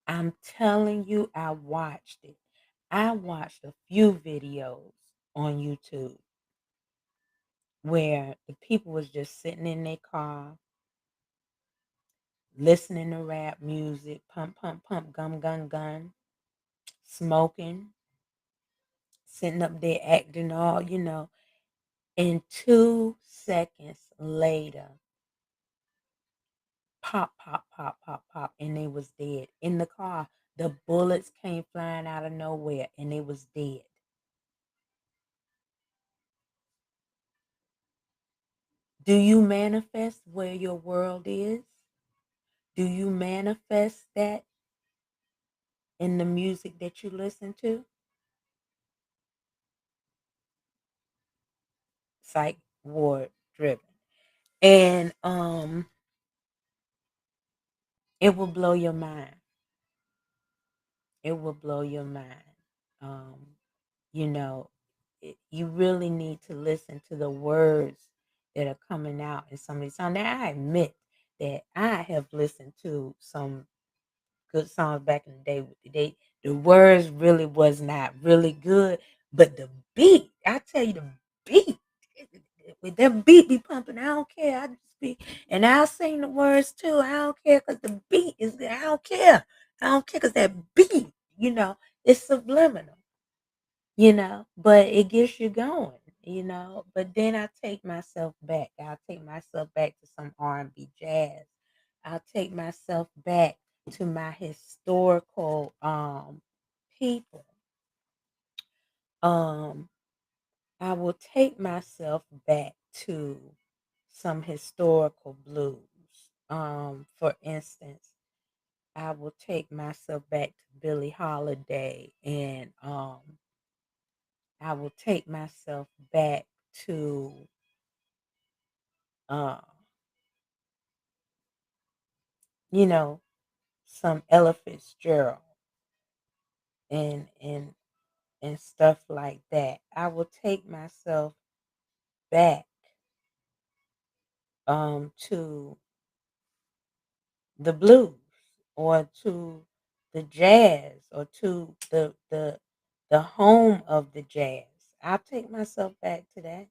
I'm telling you, I watched it. I watched a few videos on YouTube where the people was just sitting in their car, listening to rap music, pump, pump, pump, gum, gun, gun, smoking, sitting up there acting all, and 2 seconds later, pop, pop, pop, pop, pop, and they was dead. In the car, the bullets came flying out of nowhere, and they was dead. Do you manifest where your world is? Do you manifest that in the music that you listen to? Psych ward driven. And it will blow your mind. It will blow your mind. Um, you know, you really need to listen to the words that are coming out in some of these songs. Now, I admit that I have listened to some good songs back in the day. The words really was not really good, but the beat, I tell you, the beat, with that beat be pumping. I don't care. I just be, and I'll sing the words too. I don't care because the beat is good. I don't care. I don't care because that beat, it's subliminal, but it gets you going, But then I take myself back. I'll take myself back to some R&B jazz. I'll take myself back to my historical people. Um, I will take myself back to some historical blues. For instance, I will take myself back to Billie Holiday, and I will take myself back to uh, you know, some Ella Fitzgerald and stuff like that. I will take myself back to the blues, or to the jazz, or to the home of the jazz. I'll take myself back to that,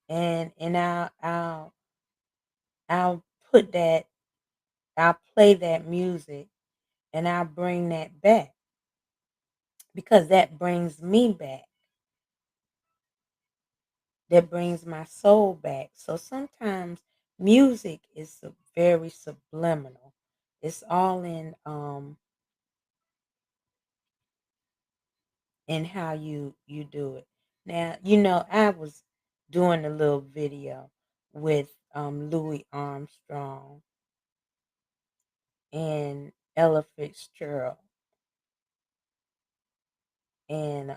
and I'll put that, I'll play that music, and I'll bring that back, because that brings me back. That brings my soul back. So sometimes music is very subliminal. It's all in how you do it. Now, I was doing a little video with Louis Armstrong and Ella Fitzgerald, and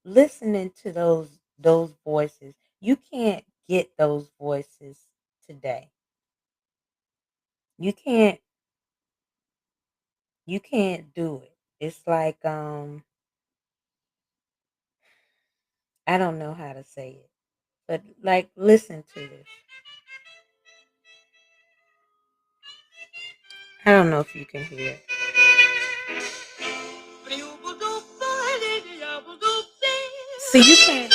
listening to those voices, you can't get those voices today. You can't you can't do it. It's like, I don't know how to say it, but like, listen to this. I don't know if you can hear it. See, you can't.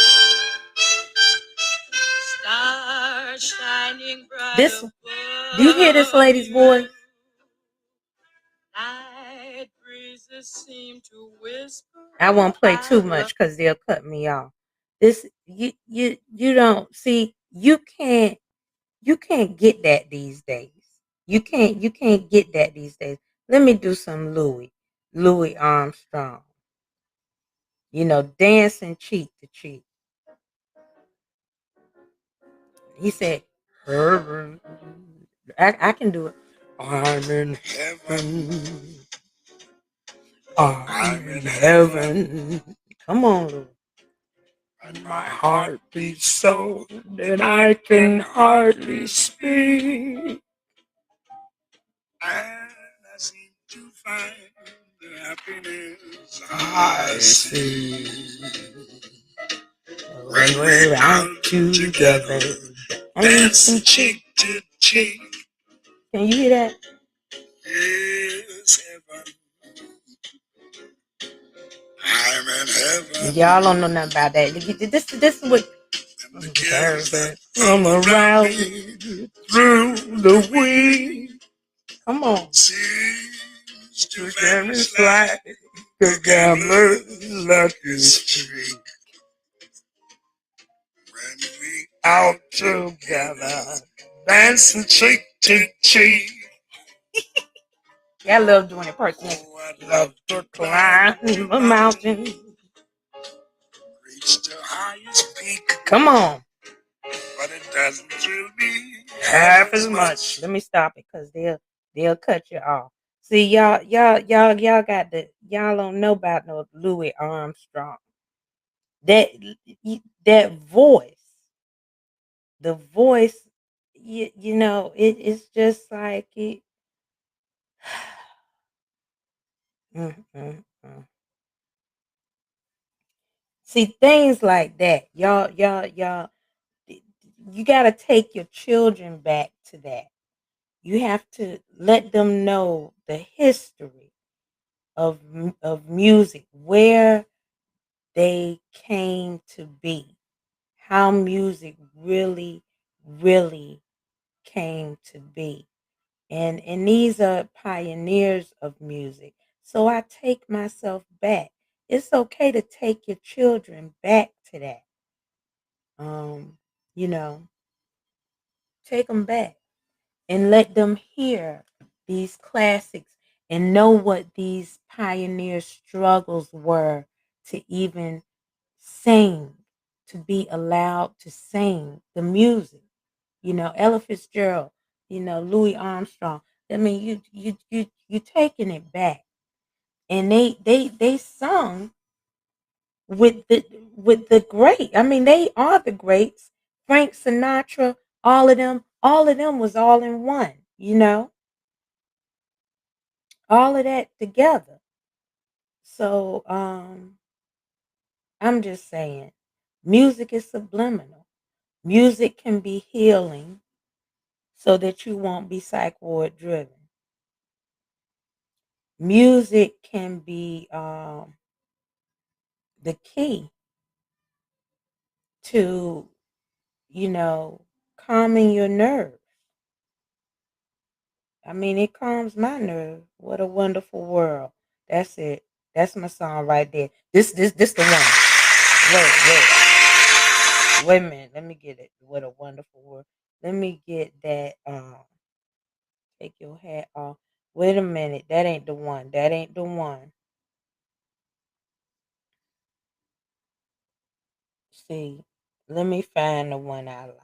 Stars shining bright. This, do you hear this lady's voice? Night breezes seem to whisper. I won't play too much because they'll cut me off. This you don't see, you can't get that these days. You can't get that these days. Let me do some Louis Armstrong. Dancing cheek to cheek. He said, "Heaven." I can do it. I'm in heaven. I'm in heaven. Come on, Louis. And my heart beats so that I can hardly speak. And I seem to find the happiness I see when we're out together, dancing cheek to cheek. Can you hear that? Yes, heaven. I'm in heaven. Y'all don't know nothing about that. This is what cares that come around me through the week. Come on. Seems to vanish like a gambler's lucky streak. When we out together, dancing cheek to cheek. Yeah, I love doing it personally. Oh, I love to climb a mountain, reach the highest peak. Come on. But it doesn't thrill me half as much. Let me stop it because they'll cut you off. See, y'all y'all don't know about no Louis Armstrong. That that voice, the voice, it's just like it. Mm, mm, mm. See, things like that, y'all, you got to take your children back to that. You have to let them know the history of music, where they came to be, how music really, really came to be. And these are pioneers of music. So I take myself back. It's okay to take your children back to that. Um, you know, take them back and let them hear these classics and know what these pioneer struggles were to even sing, to be allowed to sing the music. Ella Fitzgerald, Louis Armstrong. I mean, you taking it back, and they sung with the great. I mean, they are the greats. Frank Sinatra, all of them was all in one. All of that together. So I'm just saying, music is subliminal. Music can be healing so that you won't be psych ward driven. Music can be the key to, calming your nerves. I mean, it calms my nerve. What a wonderful world. That's it. That's my song right there. This the one. Wait a minute. Let me get it. What a wonderful world. Let me get that. Take your hat off. Wait a minute. That ain't the one. That ain't the one. See, let me find the one I like.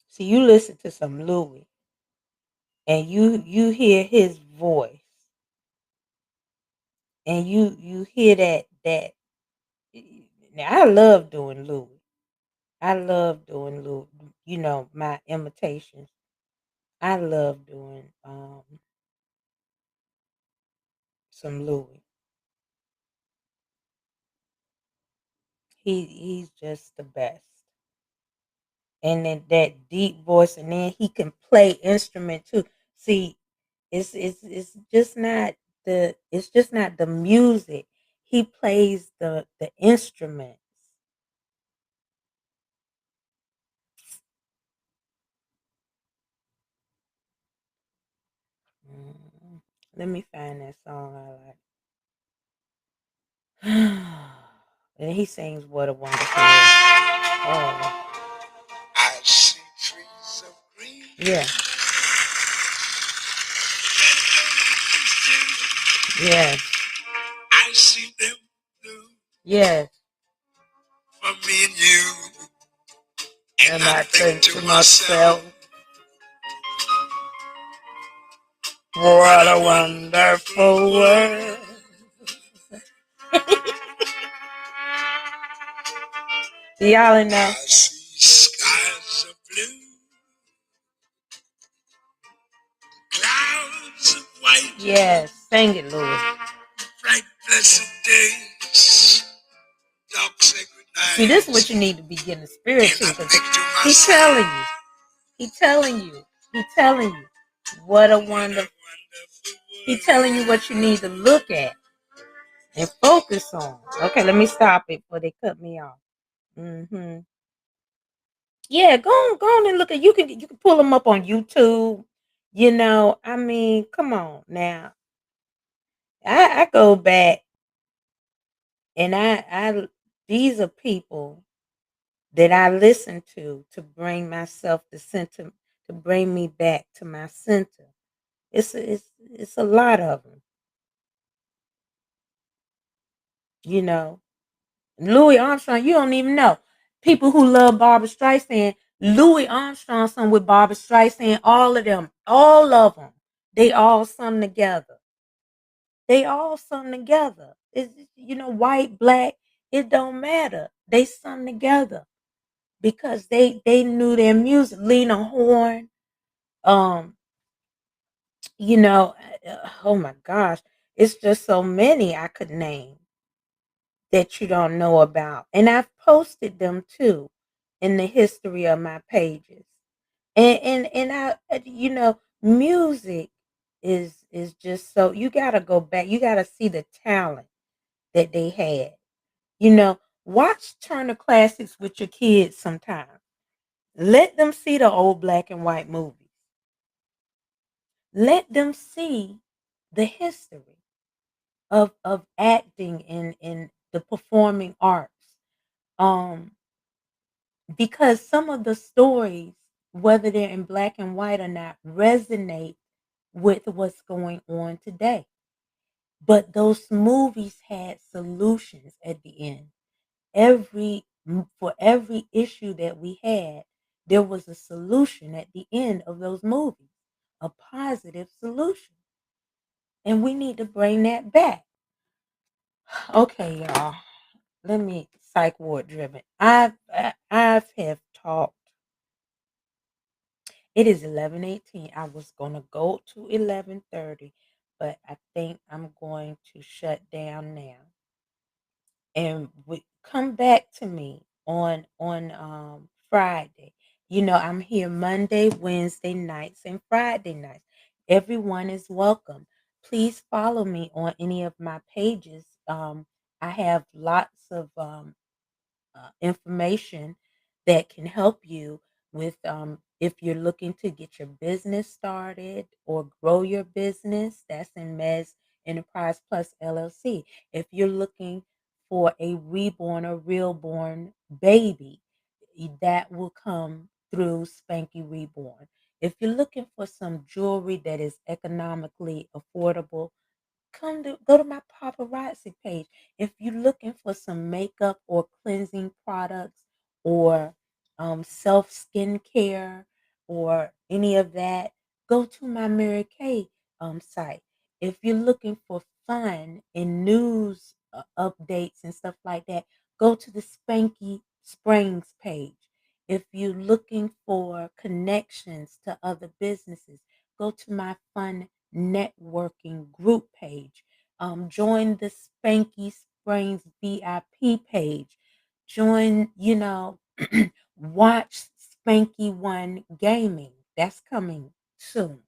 See, you listen to some Louis, and you hear his voice, and you hear that. Now I love doing Louis. I love doing Louis. My imitations. I love doing some Louis. He's just the best. And then that deep voice, and then he can play instrument too. See, it's just not the music. He plays the instruments. Mm. Let me find that song I like. And he sings "What a Wonderful World." Oh, I see trees of green. yeah, yes, I see them blue yes. for me and you. And And I I think think to to myself, myself, what what a a wonderful wonderful world. world. Do y'all know? I see skies of blue, clouds of white, Yes, sing it, Louis. bright blessed days, dark sacred See, this is what nights. you need to be getting the spirit And to, I because think to he's myself, telling you, he's telling you, he's telling you what a what a wonderful. wonderful He's telling you world. what you need to look at and focus on. Okay, let me stop it before they cut me off. Hmm. Yeah, go on and look at. You can pull them up on YouTube. I mean, come on now. I go back and I these are people that I listen to bring myself to center, to bring me back to my center. It's a lot of them, you know. Louis Armstrong, you don't even know. People who love Barbara Streisand, Louis Armstrong sung with Barbara Streisand, all of them, all of them. They all sung together. They all sung together. It's, white, black, it don't matter. They sung together because they knew their music. Lena Horne, um, oh my gosh, it's just so many I could name that you don't know about. And I've posted them too in the history of my pages. And music is just so, you gotta go back. You gotta see the talent that they had. Watch Turner Classics with your kids sometime. Let them see the old black and white movies. Let them see the history of acting in the performing arts. Um, because some of the stories, whether they're in black and white or not, resonate with what's going on today. But those movies had solutions at the end. For every issue that we had, there was a solution at the end of those movies, a positive solution. And we need to bring that back. Okay, y'all. Let me psych ward driven. I've have talked. It is 11:18. I was gonna go to 11:30, but I think I'm going to shut down now. And come back to me on Friday. I'm here Monday, Wednesday nights, and Friday nights. Everyone is welcome. Please follow me on any of my pages. I have lots of information that can help you with, if you're looking to get your business started or grow your business. That's in Mez Enterprise Plus LLC. If you're looking for a reborn or real born baby, that will come through Spanky Reborn. If you're looking for some jewelry that is economically affordable, go to my paparazzi page. If you're looking for some makeup or cleansing products, or self skincare, or any of that, go to my Mary Kay site. If you're looking for fun and news updates and stuff like that, go to the Spanky Springs page. If you're looking for connections to other businesses, go to my fun networking group page. Join the Spanky Springs VIP page. Join, watch Spanky One Gaming. That's coming soon.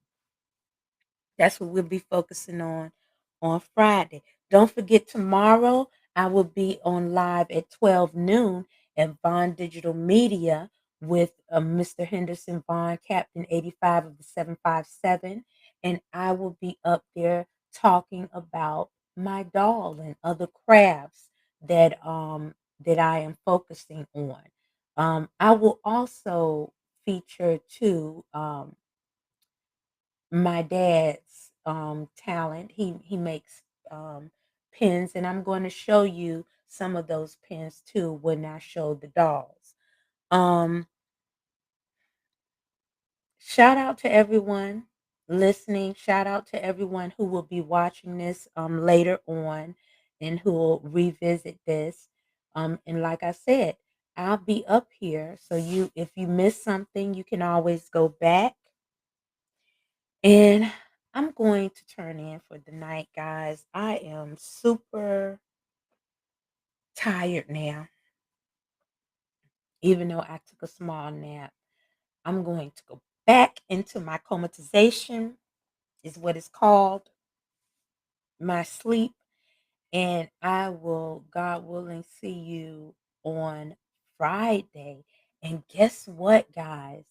That's what we'll be focusing on Friday. Don't forget, tomorrow I will be on live at 12 noon at Vaughn Digital Media with Mr. Henderson Vaughn, Captain 85 of the 757. And I will be up there talking about my doll and other crafts that I am focusing on. I will also feature too my dad's talent. He makes pens, and I'm going to show you some of those pens too when I show the dolls. Um, Shout out to everyone listening. Shout out to everyone who will be watching this later on and who will revisit this. And like I said, I'll be up here. So if you miss something, you can always go back. And I'm going to turn in for the night, guys. I am super tired now, even though I took a small nap. I'm going to go back into my comatization, is what it's called, my sleep. And I will, God willing, see you on Friday. And guess what, guys?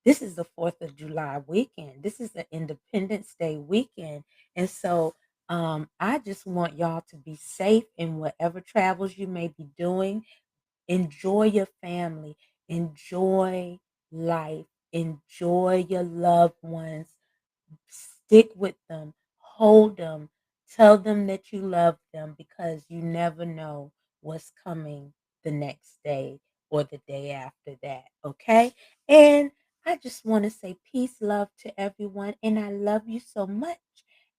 This is the 4th of July weekend. This is the Independence Day weekend. And so I just want y'all to be safe in whatever travels you may be doing. Enjoy your family, enjoy life, enjoy your loved ones, stick with them, hold them, tell them that you love them because you never know what's coming the next day or the day after that. Okay. And I just want to say peace, love to everyone. And I love you so much.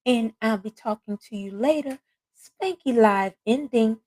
And I'll be talking to you later. Spanky Live ending.